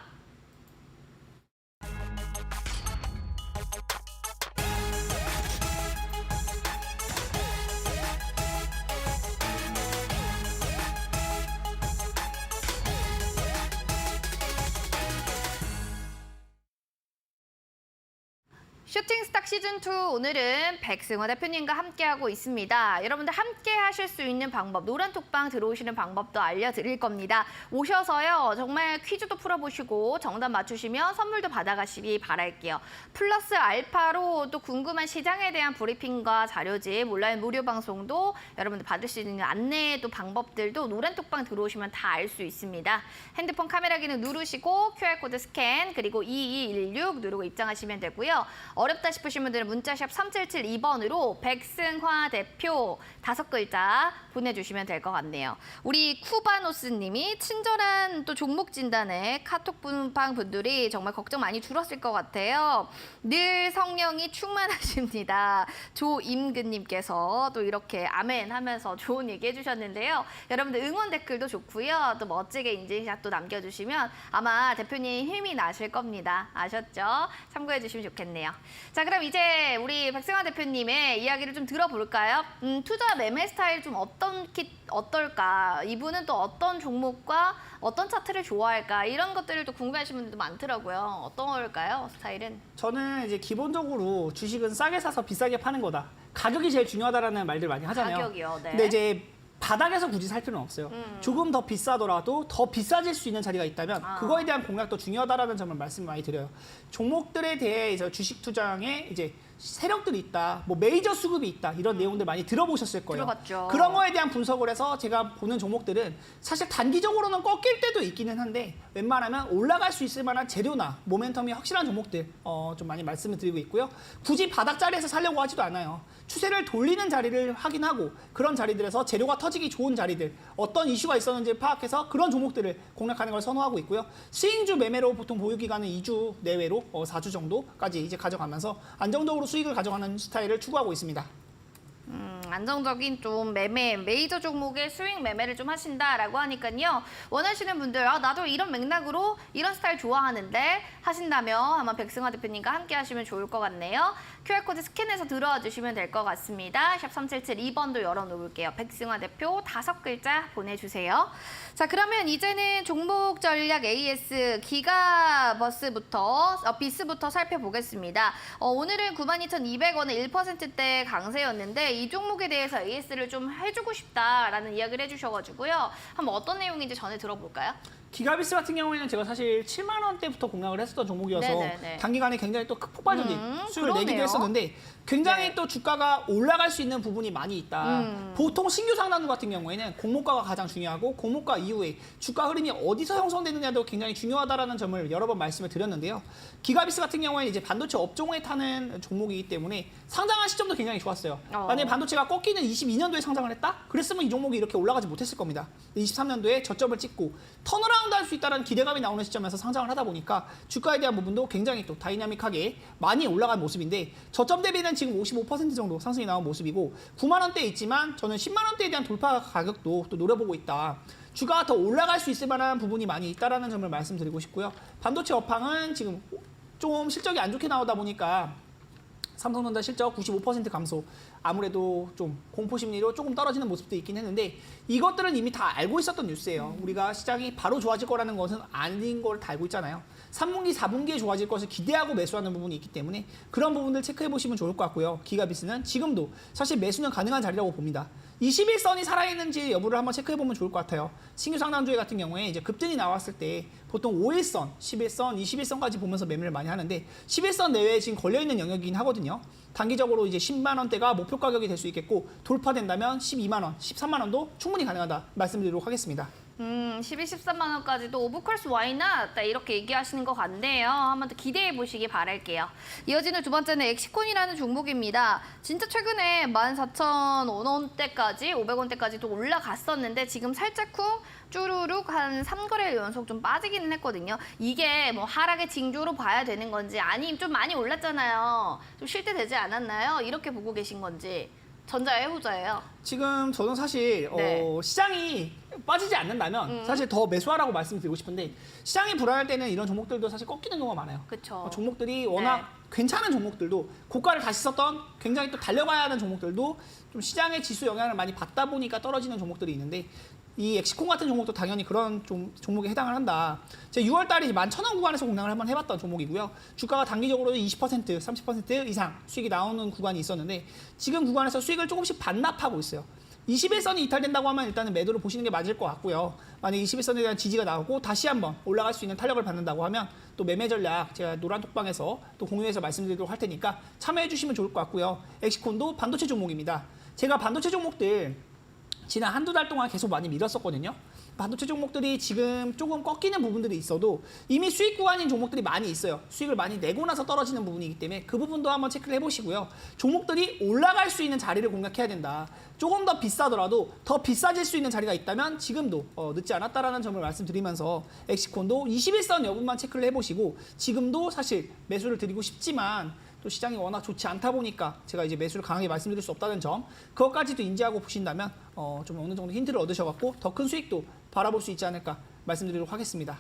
슈팅스탁 시즌2 오늘은 백승호 대표님과 함께하고 있습니다. 여러분들 함께 하실 수 있는 방법, 노란톡방 들어오시는 방법도 알려드릴 겁니다. 오셔서요, 정말 퀴즈도 풀어보시고 정답 맞추시면 선물도 받아가시기 바랄게요. 플러스 알파로 또 궁금한 시장에 대한 브리핑과 자료집, 온라인 무료 방송도 여러분들 받을 수 있는 안내 또 방법들도 노란톡방 들어오시면 다 알 수 있습니다. 핸드폰 카메라 기능 누르시고 QR코드 스캔 그리고 2216 누르고 입장하시면 되고요. 어렵다 싶으신 분들은 문자샵 3772번으로 백승화 대표 5글자 보내주시면 될 것 같네요. 우리 쿠바노스님이 친절한 또 종목 진단에 카톡 분방 분들이 정말 걱정 많이 줄었을 것 같아요. 늘 성령이 충만하십니다. 조임근님께서 또 이렇게 아멘 하면서 좋은 얘기 해주셨는데요. 여러분들 응원 댓글도 좋고요. 또 멋지게 인증샷도 남겨주시면 아마 대표님 힘이 나실 겁니다. 아셨죠? 참고해 주시면 좋겠네요. 자, 그럼 이제 우리 백승환 대표님의 이야기를 좀 들어볼까요? 투자 매매 스타일 좀 어떨까? 이분은 또 어떤 종목과 어떤 차트를 좋아할까? 이런 것들을 또 궁금해하시는 분들도 많더라고요. 어떨까요, 스타일은? 저는 이제 기본적으로 주식은 싸게 사서 비싸게 파는 거다. 가격이 제일 중요하다라는 말들 많이 하잖아요. 가격이요, 네. 근데 이제 바닥에서 굳이 살 필요는 없어요. 조금 더 비싸더라도 더 비싸질 수 있는 자리가 있다면 그거에 대한 공략도 중요하다라는 점을 말씀 많이 드려요. 종목들에 대해 이제 주식 투자에 이제 세력들이 있다, 뭐 메이저 수급이 있다 이런 내용들 많이 들어보셨을 거예요. 들어봤죠. 그런 거에 대한 분석을 해서 제가 보는 종목들은 사실 단기적으로는 꺾일 때도 있기는 한데 웬만하면 올라갈 수 있을 만한 재료나 모멘텀이 확실한 종목들 좀 많이 말씀을 드리고 있고요. 굳이 바닥 자리에서 살려고 하지도 않아요. 추세를 돌리는 자리를 확인하고 그런 자리들에서 재료가 터지기 좋은 자리들, 어떤 이슈가 있었는지 파악해서 그런 종목들을 공략하는 걸 선호하고 있고요. 스윙주 매매로 보통 보유 기간은 2주 내외로 4주 정도까지 이제 가져가면서 안정적으로 수익을 가져가는 스타일을 추구하고 있습니다. 안정적인 좀 메이저 종목의 스윙 매매를 좀 하신다라고 하니까요. 원하시는 분들, 나도 이런 맥락으로 이런 스타일 좋아하는데 하신다면 한번 백승환 대표님과 함께 하시면 좋을 것 같네요. QR코드 스캔해서 들어와 주시면 될 것 같습니다. 샵 3772번도 열어놓을게요. 백승환 대표 5글자 보내주세요. 자, 그러면 이제는 종목 전략 AS 비스부터 살펴보겠습니다. 오늘은 92,200원의 1%대 강세였는데 이 종목에 대해서 AS를 좀 해주고 싶다라는 이야기를 해주셔가지고요. 한번 어떤 내용인지 전해 들어볼까요? 기가비스 같은 경우에는 제가 사실 7만 원대부터 공략을 했었던 종목이어서 네네네. 단기간에 굉장히 또 폭발적인 수익을 그러네요. 내기도 했었는데 굉장히 네. 또 주가가 올라갈 수 있는 부분이 많이 있다. 보통 신규 상단주 같은 경우에는 공모가가 가장 중요하고 공모가 이후에 주가 흐름이 어디서 형성되느냐도 굉장히 중요하다라는 점을 여러 번 말씀을 드렸는데요. 기가비스 같은 경우에는 이제 반도체 업종에 타는 종목이기 때문에 상장한 시점도 굉장히 좋았어요. 만약에 반도체가 꺾이는 22년도에 상장을 했다? 그랬으면 이 종목이 이렇게 올라가지 못했을 겁니다. 23년도에 저점을 찍고 턴어라운드 할 수 있다는 기대감이 나오는 시점에서 상장을 하다 보니까 주가에 대한 부분도 굉장히 또 다이나믹하게 많이 올라간 모습인데 저점 대비는 지금 55% 정도 상승이 나온 모습이고 9만 원대에 있지만 저는 10만 원대에 대한 돌파 가격도 또 노려보고 있다. 주가가 더 올라갈 수 있을 만한 부분이 많이 있다라는 점을 말씀드리고 싶고요. 반도체 업황은 지금 좀 실적이 안 좋게 나오다 보니까 삼성전자 실적 95% 감소. 아무래도 좀 공포 심리로 조금 떨어지는 모습도 있긴 했는데 이것들은 이미 다 알고 있었던 뉴스예요. 우리가 시장이 바로 좋아질 거라는 것은 아닌 걸 다 알고 있잖아요. 3분기, 4분기에 좋아질 것을 기대하고 매수하는 부분이 있기 때문에 그런 부분들 체크해 보시면 좋을 것 같고요. 기가비스는 지금도 사실 매수는 가능한 자리라고 봅니다. 21선이 살아있는지 여부를 한번 체크해 보면 좋을 것 같아요. 신규 상단주에 같은 경우에 이제 급등이 나왔을 때 보통 5일선, 11선, 21선까지 보면서 매매를 많이 하는데 11선 내외에 지금 걸려있는 영역이긴 하거든요. 단기적으로 이제 10만 원대가 목표 가격이 될 수 있겠고 돌파된다면 12만 원, 13만 원도 충분히 가능하다 말씀드리도록 하겠습니다. 12, 13만 원까지도 오브콜스 와이나 이렇게 얘기하시는 것 같네요. 한번 더 기대해 보시기 바랄게요. 이어지는 두 번째는 엑시콘이라는 종목입니다. 진짜 최근에 14,000원대까지 500원대까지 또 올라갔었는데 지금 살짝쿵 쭈루룩 한 3거래일 연속 좀 빠지기는 했거든요. 이게 뭐 하락의 징조로 봐야 되는 건지 아니면 좀 많이 올랐잖아요. 좀 쉴 때 되지 않았나요? 이렇게 보고 계신 건지. 전자예요, 후자예요? 지금 저는 사실 네. 시장이 빠지지 않는다면 사실 더 매수하라고 말씀드리고 싶은데 시장이 불안할 때는 이런 종목들도 사실 꺾이는 경우가 많아요. 그렇죠. 종목들이 워낙 괜찮은 종목들도 고가를 다시 썼던 굉장히 또 달려가야 하는 종목들도 좀 시장의 지수 영향을 많이 받다 보니까 떨어지는 종목들이 있는데 이 엑시콘 같은 종목도 당연히 그런 종목에 해당을 한다. 제가 6월 달에 11,000원 구간에서 공략을 한번 해봤던 종목이고요. 주가가 단기적으로 20%, 30% 이상 수익이 나오는 구간이 있었는데 지금 구간에서 수익을 조금씩 반납하고 있어요. 21선이 이탈된다고 하면 일단은 매도를 보시는 게 맞을 것 같고요. 만약 21선에 대한 지지가 나오고 다시 한번 올라갈 수 있는 탄력을 받는다고 하면 또 매매 전략 제가 노란 톡방에서 또 공유해서 말씀드리도록 할 테니까 참여해 주시면 좋을 것 같고요. 엑시콘도 반도체 종목입니다. 제가 반도체 종목들 지난 한두 달 동안 계속 많이 밀었었거든요. 반도체 종목들이 지금 조금 꺾이는 부분들이 있어도 이미 수익 구간인 종목들이 많이 있어요. 수익을 많이 내고 나서 떨어지는 부분이기 때문에 그 부분도 한번 체크를 해보시고요. 종목들이 올라갈 수 있는 자리를 공략해야 된다. 조금 더 비싸더라도 더 비싸질 수 있는 자리가 있다면 지금도 늦지 않았다라는 점을 말씀드리면서 엑시콘도 21선 여부만 체크를 해보시고 지금도 사실 매수를 드리고 싶지만 또 시장이 워낙 좋지 않다 보니까 제가 이제 매수를 강하게 말씀드릴 수 없다는 점 그것까지도 인지하고 보신다면 좀 어느 정도 힌트를 얻으셔갖고 더 큰 수익도 바라볼 수 있지 않을까 말씀드리도록 하겠습니다.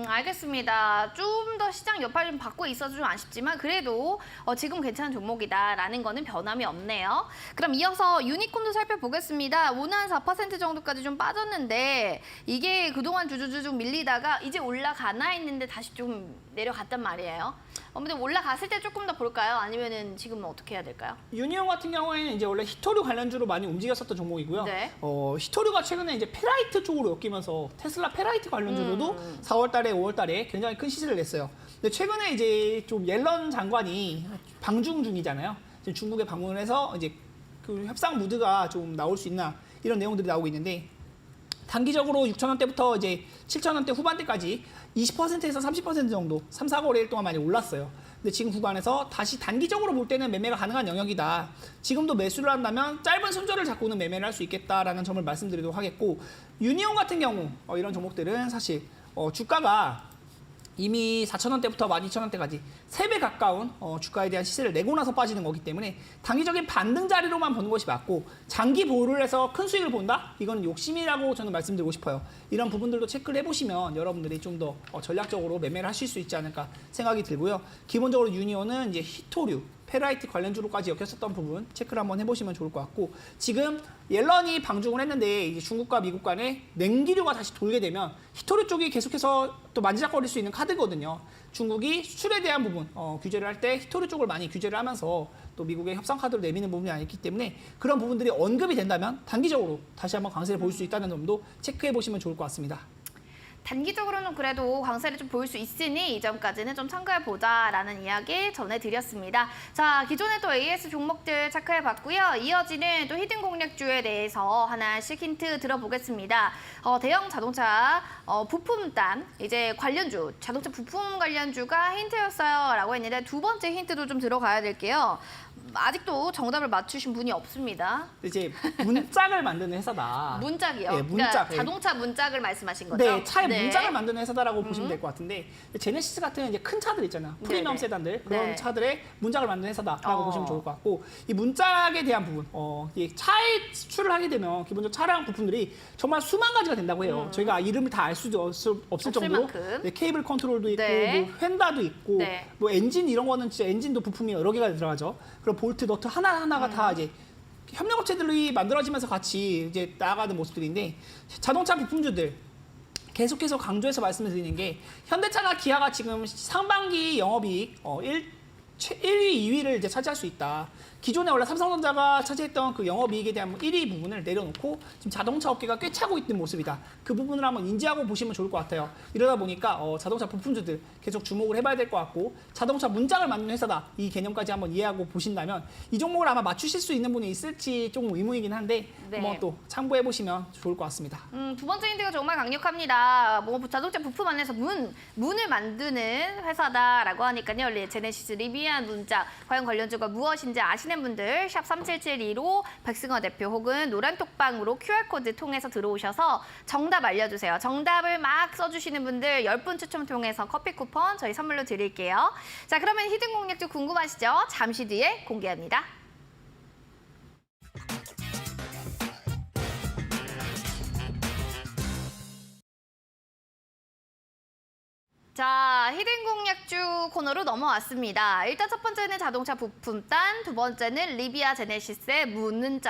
알겠습니다. 좀 더 시장 여파를 좀 받고 있어서 좀 아쉽지만 그래도 지금 괜찮은 종목이다라는 거는 변함이 없네요. 그럼 이어서 유니콘도 살펴보겠습니다. 오늘 한 4% 정도까지 좀 빠졌는데 이게 그동안 주주주주 밀리다가 이제 올라가나 했는데 다시 좀 내려갔단 말이에요. 근데 올라갔을 때 조금 더 볼까요? 아니면은 지금은 어떻게 해야 될까요? 유니온 같은 경우에는 이제 원래 히토류 관련주로 많이 움직였었던 종목이고요. 네. 히토류가 최근에 이제 페라이트 쪽으로 엮이면서 테슬라 페라이트 관련주로도 4월달에 5월달에 굉장히 큰 시세를 냈어요. 근데 최근에 이제 좀 옐런 장관이 방중 중이잖아요. 지금 중국에 방문을 해서 이제 그 협상 무드가 좀 나올 수 있나 이런 내용들이 나오고 있는데. 단기적으로 6,000원대부터 이제 7,000원대 후반대까지 20%에서 30% 정도 3, 4거래일 동안 많이 올랐어요. 근데 지금 구간에서 다시 단기적으로 볼 때는 매매가 가능한 영역이다. 지금도 매수를 한다면 짧은 손절을 잡고는 매매를 할 수 있겠다라는 점을 말씀드리도록 하겠고 유니온 같은 경우 이런 종목들은 사실 주가가 이미 4,000원대부터 12,000원대까지 3배 가까운 주가에 대한 시세를 내고 나서 빠지는 거기 때문에 단기적인 반등 자리로만 보는 것이 맞고 장기 보유를 해서 큰 수익을 본다? 이건 욕심이라고 저는 말씀드리고 싶어요. 이런 부분들도 체크를 해보시면 여러분들이 좀 더 전략적으로 매매를 하실 수 있지 않을까 생각이 들고요. 기본적으로 유니온은 이제 히토류, 페라이트 관련주로까지 엮였었던 부분 체크를 한번 해보시면 좋을 것 같고 지금 옐런이 방중을 했는데 이제 중국과 미국 간에 냉기류가 다시 돌게 되면 히토류 쪽이 계속해서 또 만지작거릴 수 있는 카드거든요. 중국이 수출에 대한 부분 규제를 할 때 히토류 쪽을 많이 규제를 하면서 또 미국의 협상 카드로 내미는 부분이 아니기 때문에 그런 부분들이 언급이 된다면 단기적으로 다시 한번 강세를 보일 수 있다는 점도 체크해 보시면 좋을 것 같습니다. 단기적으로는 그래도 강세를 좀 보일 수 있으니 이 점까지는 좀 참고해보자라는 이야기 전해드렸습니다. 자, 기존에 또 AS 종목들 체크해봤고요. 이어지는 또 히든 공략주에 대해서 하나씩 힌트 들어보겠습니다. 대형 자동차 부품단, 이제 관련주, 자동차 부품 관련주가 힌트였어요 라고 했는데 두 번째 힌트도 좀 들어가야 될게요. 아직도 정답을 맞추신 분이 없습니다. 이제 문짝을 만드는 회사다. 문짝이요? 네, 문짝. 그러니까 자동차 문짝을 말씀하신 거죠? 네, 차에 문짝을 만드는 회사다라고 보시면 될 것 같은데 제네시스 같은 이제 큰 차들 있잖아요. 프리미엄 네네. 세단들 그런 네. 차들의 문짝을 만드는 회사다라고 보시면 좋을 것 같고 이 문짝에 대한 부분, 이 차에 수출을 하게 되면 기본적으로 차량 부품들이 정말 수만 가지가 된다고 해요. 저희가 이름을 다 알 수도 없을 정도로 만큼. 네, 케이블 컨트롤도 있고 네. 뭐 휀다도 있고 네. 뭐 엔진 이런 거는 진짜 엔진도 부품이 여러 개가 들어가죠. 그리고 볼트, 너트 하나하나가 다 이제 협력업체들이 만들어지면서 같이 이제 나아가는 모습들인데 자동차 부품주들 계속해서 강조해서 말씀을 드리는 게 현대차나 기아가 지금 상반기 영업이익 1위, 2위를 이제 차지할 수 있다. 기존에 원래 삼성전자가 차지했던 그 영업이익에 대한 1위 부분을 내려놓고 지금 자동차 업계가 꽤 차고 있는 모습이다. 그 부분을 한번 인지하고 보시면 좋을 것 같아요. 이러다 보니까 자동차 부품주들 계속 주목을 해봐야 될 것 같고 자동차 문짝을 만드는 회사다. 이 개념까지 한번 이해하고 보신다면 이 종목을 아마 맞추실 수 있는 분이 있을지 조금 의문이긴 한데 네. 한번 또 참고해 보시면 좋을 것 같습니다. 두 번째 힌트가 정말 강력합니다. 뭐 자동차 부품 안에서 문을 만드는 회사다라고 하니까요. 제네시스 리비안 문짝 과연 관련주가 무엇인지 아시는 분들 샵 3772로 백승호 대표 혹은 노란톡방으로 QR코드 통해서 들어오셔서 정답 알려주세요. 정답을 막 써주시는 분들 10분 추첨 통해서 커피 쿠폰 저희 선물로 드릴게요. 자, 그러면 히든 공략주 궁금하시죠? 잠시 뒤에 공개합니다. 자, 히든 공략주 코너로 넘어왔습니다. 일단 첫 번째는 자동차 부품단, 두 번째는 리비아 제네시스의 문을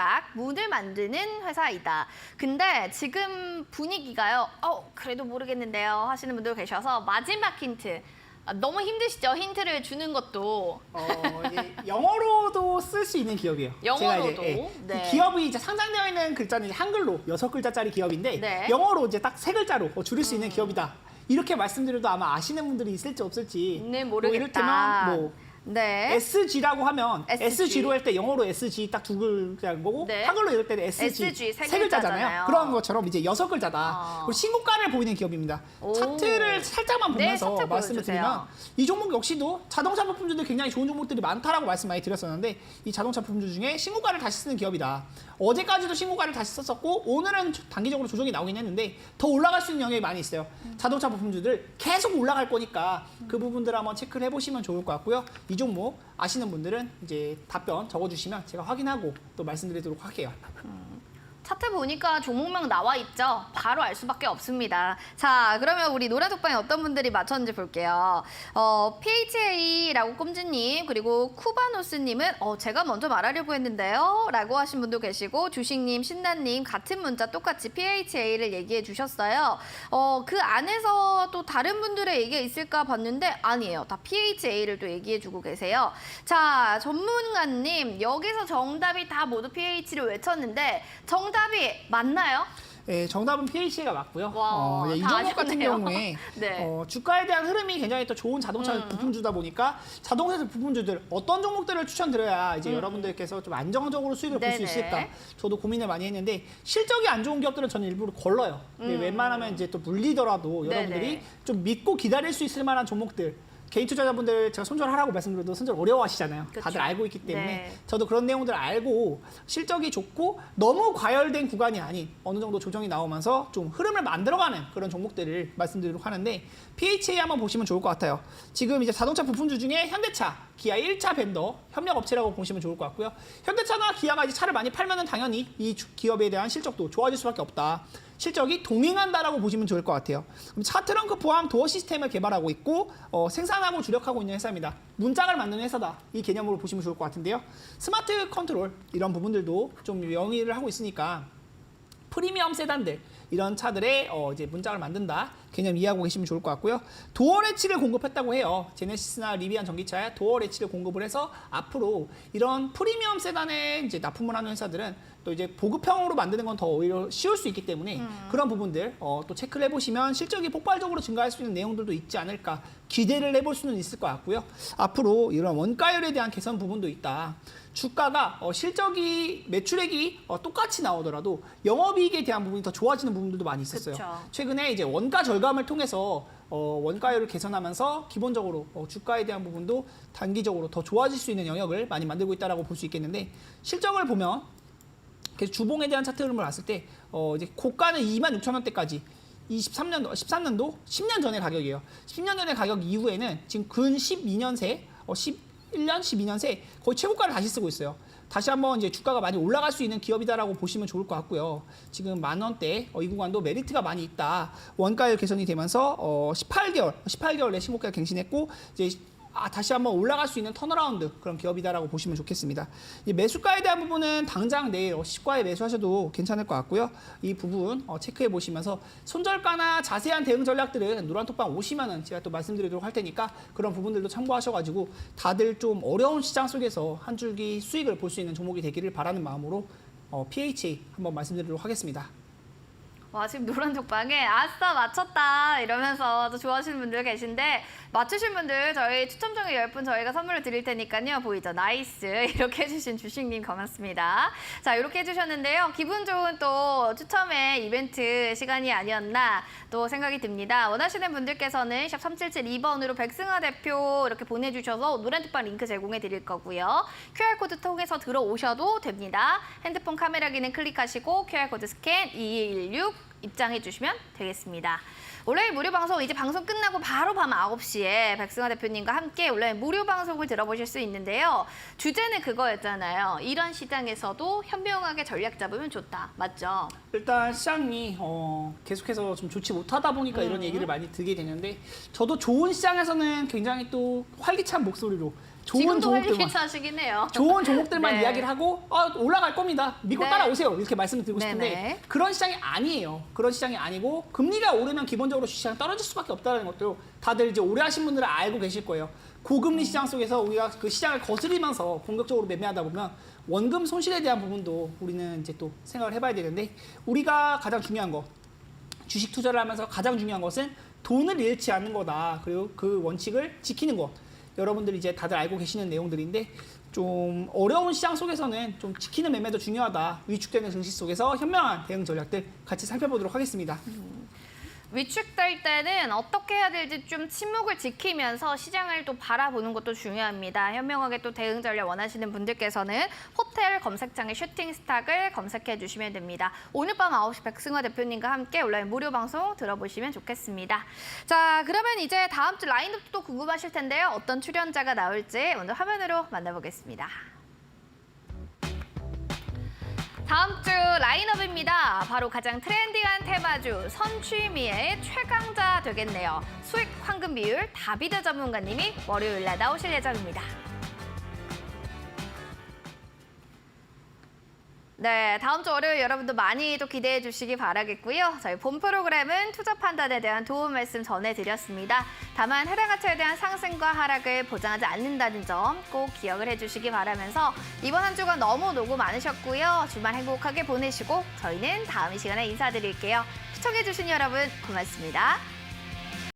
만드는 회사이다. 근데 지금 분위기가요, 그래도 모르겠는데요 하시는 분들 계셔서 마지막 힌트. 너무 힘드시죠? 힌트를 주는 것도. 이제 영어로도 쓸 수 있는 기업이에요. 영어로도? 제가 이제, 네. 기업이 이제 상장되어 있는 글자는 이제 한글로 6글자짜리 기업인데 네. 영어로 이제 딱 3글자로 줄일 수 있는 기업이다. 이렇게 말씀드려도 아마 아시는 분들이 있을지 없을지. 네, 뭐 모르겠다. 이를테면 뭐 네. SG라고 하면 SG. SG로 할 때 영어로 SG 딱 2글자인 거고 네. 한글로 이럴 때는 SG, SG 세 3글자잖아요. 글자잖아요. 그런 것처럼 이제 6글자다. 그리고 신고가를 보이는 기업입니다. 오. 차트를 살짝만 네, 보면서 차트 말씀을 보여주세요. 드리면 이 종목 역시도 자동차 부품주들 굉장히 좋은 종목들이 많다라고 말씀 많이 드렸었는데 이 자동차 부품주 중에 신고가를 다시 쓰는 기업이다. 어제까지도 신고가를 다시 썼었고 오늘은 단기적으로 조정이 나오긴 했는데 더 올라갈 수 있는 영역이 많이 있어요. 자동차 부품주들 계속 올라갈 거니까 그 부분들 한번 체크를 해보시면 좋을 것 같고요. 이 종목 아시는 분들은 이제 답변 적어주시면 제가 확인하고 또 말씀드리도록 할게요. 차트 보니까 종목명 나와 있죠. 바로 알 수밖에 없습니다. 자, 그러면 우리 노란톡방에 어떤 분들이 맞췄는지 볼게요. PHA라고 꼼지님, 그리고 쿠바노스님은 제가 먼저 말하려고 했는데요. 라고 하신 분도 계시고, 주식님, 신나님 같은 문자 똑같이 PHA를 얘기해 주셨어요. 그 안에서 또 다른 분들의 얘기가 있을까 봤는데 아니에요. 다 PHA를 또 얘기해 주고 계세요. 자, 전문가님, 여기서 정답이 다 모두 PH를 외쳤는데 정답이 맞나요? 네, 정답은 PH가 맞고요. 와, 이 다 종목 같은 아셨네요. 경우에 네. 주가에 대한 흐름이 굉장히 또 좋은 자동차 부품주다 보니까 자동차 부품주들 어떤 종목들을 추천드려야 이제 여러분들께서 좀 안정적으로 수익을 볼 수 네네. 있을까? 저도 고민을 많이 했는데 실적이 안 좋은 기업들은 저는 일부러 걸러요. 웬만하면 이제 또 물리더라도 여러분들이 네네. 좀 믿고 기다릴 수 있을 만한 종목들. 개인 투자자분들 제가 손절하라고 말씀드려도 손절 어려워하시잖아요. 그쵸. 다들 알고 있기 때문에 네. 저도 그런 내용들을 알고 실적이 좋고 너무 과열된 구간이 아닌 어느 정도 조정이 나오면서 좀 흐름을 만들어가는 그런 종목들을 말씀드리도록 하는데 PHA 한번 보시면 좋을 것 같아요. 지금 이제 자동차 부품주 중에 현대차, 기아 1차 벤더 협력업체라고 보시면 좋을 것 같고요. 현대차나 기아가 이제 차를 많이 팔면은 당연히 이 기업에 대한 실적도 좋아질 수밖에 없다. 실적이 동행한다라고 보시면 좋을 것 같아요. 그럼 차 트렁크 포함 도어 시스템을 개발하고 있고 생산하고 주력하고 있는 회사입니다. 문짝을 만드는 회사다. 이 개념으로 보시면 좋을 것 같은데요. 스마트 컨트롤 이런 부분들도 좀 영위를 하고 있으니까 프리미엄 세단들 이런 차들의 이제 문짝을 만든다 개념 이해하고 계시면 좋을 것 같고요. 도어 레치를 공급했다고 해요. 제네시스나 리비안 전기차에 도어 레치를 공급을 해서 앞으로 이런 프리미엄 세단에 이제 납품을 하는 회사들은 또 이제 보급형으로 만드는 건 더 오히려 쉬울 수 있기 때문에 그런 부분들 또 체크를 해보시면 실적이 폭발적으로 증가할 수 있는 내용들도 있지 않을까 기대를 해볼 수는 있을 것 같고요. 앞으로 이런 원가율에 대한 개선 부분도 있다. 주가가 실적이 매출액이 똑같이 나오더라도 영업이익에 대한 부분이 더 좋아지는 부분들도 많이 있었어요. 그쵸. 최근에 이제 원가 절감을 통해서 원가율을 개선하면서 기본적으로 주가에 대한 부분도 단기적으로 더 좋아질 수 있는 영역을 많이 만들고 있다라고 볼 수 있겠는데 실적을 보면 그래서 주봉에 대한 차트 흐름을 봤을 때 이제 고가는 26,000원대까지 13년도 10년 전의 가격이에요. 10년 전의 가격 이후에는 지금 근 12년 새 11년, 12년 새 거의 최고가를 다시 쓰고 있어요. 다시 한번 이제 주가가 많이 올라갈 수 있는 기업이다라고 보시면 좋을 것 같고요. 지금 10,000원대 이 구간도 메리트가 많이 있다. 원가율 개선이 되면서 18개월 내 신고가 갱신했고 이제 다시 한번 올라갈 수 있는 턴어라운드 그런 기업이다라고 보시면 좋겠습니다. 이 매수가에 대한 부분은 당장 내일 시가에 매수하셔도 괜찮을 것 같고요. 이 부분 체크해 보시면서 손절가나 자세한 대응 전략들은 노란톡방 오시면은 제가 또 말씀드리도록 할 테니까 그런 부분들도 참고하셔가지고 다들 좀 어려운 시장 속에서 한 줄기 수익을 볼 수 있는 종목이 되기를 바라는 마음으로 PHA 한번 말씀드리도록 하겠습니다. 와, 지금 노란톡방에 아싸 맞췄다 이러면서 또 좋아하시는 분들 계신데 맞추신 분들 저희 추첨 중에 10분 저희가 선물을 드릴 테니까요. 보이죠? 나이스 이렇게 해주신 주식님 고맙습니다. 자, 이렇게 해주셨는데요. 기분 좋은 또 추첨의 이벤트 시간이 아니었나 또 생각이 듭니다. 원하시는 분들께서는 샵 3772번으로 백승아 대표 이렇게 보내주셔서 노란톡방 링크 제공해 드릴 거고요. QR코드 통해서 들어오셔도 됩니다. 핸드폰 카메라 기능 클릭하시고 QR코드 스캔 2216 입장해 주시면 되겠습니다. 온라인 무료 방송 이제 방송 끝나고 바로 밤 9시에 백승아 대표님과 함께 온라인 무료 방송을 들어보실 수 있는데요. 주제는 그거였잖아요. 이런 시장에서도 현명하게 전략 잡으면 좋다. 맞죠? 일단 시장이 계속해서 좀 좋지 못하다 보니까 이런 얘기를 많이 듣게 되는데 저도 좋은 시장에서는 굉장히 또 활기찬 목소리로 좋은 지금도 종목들만 활기차시긴 해요. 좋은 종목들만 네. 이야기를 하고 올라갈 겁니다. 믿고 네. 따라오세요. 이렇게 말씀을 드리고 싶은데 네네. 그런 시장이 아니에요. 그런 시장이 아니고 금리가 오르면 기본적으로 시장이 떨어질 수밖에 없다는 것도 다들 이제 오래 하신 분들은 알고 계실 거예요. 고금리 시장 속에서 우리가 그 시장을 거스리면서 공격적으로 매매하다 보면 원금 손실에 대한 부분도 우리는 이제 또 생각을 해봐야 되는데 우리가 가장 중요한 거 주식 투자를 하면서 가장 중요한 것은 돈을 잃지 않는 거다. 그리고 그 원칙을 지키는 것. 여러분들이 이제 다들 알고 계시는 내용들인데 좀 어려운 시장 속에서는 좀 지키는 매매도 중요하다. 위축되는 증시 속에서 현명한 대응 전략들 같이 살펴보도록 하겠습니다. 위축될 때는 어떻게 해야 될지 좀 침묵을 지키면서 시장을 또 바라보는 것도 중요합니다. 현명하게 또 대응 전략 원하시는 분들께서는 호텔 검색창에 슈팅스탁을 검색해 주시면 됩니다. 오늘 밤 9시 백승화 대표님과 함께 온라인 무료 방송 들어보시면 좋겠습니다. 자, 그러면 이제 다음 주 라인업도 궁금하실 텐데요. 어떤 출연자가 나올지 오늘 화면으로 만나보겠습니다. 다음 주 라인업입니다. 바로 가장 트렌디한 테마주 선취미의 최강자 되겠네요. 수익 황금 비율 다비드 전문가님이 월요일 날 나오실 예정입니다. 네, 다음 주 월요일 여러분도 많이 또 기대해 주시기 바라겠고요. 저희 본 프로그램은 투자 판단에 대한 도움 말씀 전해드렸습니다. 다만 해당 가치에 대한 상승과 하락을 보장하지 않는다는 점 꼭 기억을 해주시기 바라면서 이번 한 주간 너무 노고 많으셨고요. 주말 행복하게 보내시고 저희는 다음 이 시간에 인사드릴게요. 시청해 주신 여러분 고맙습니다.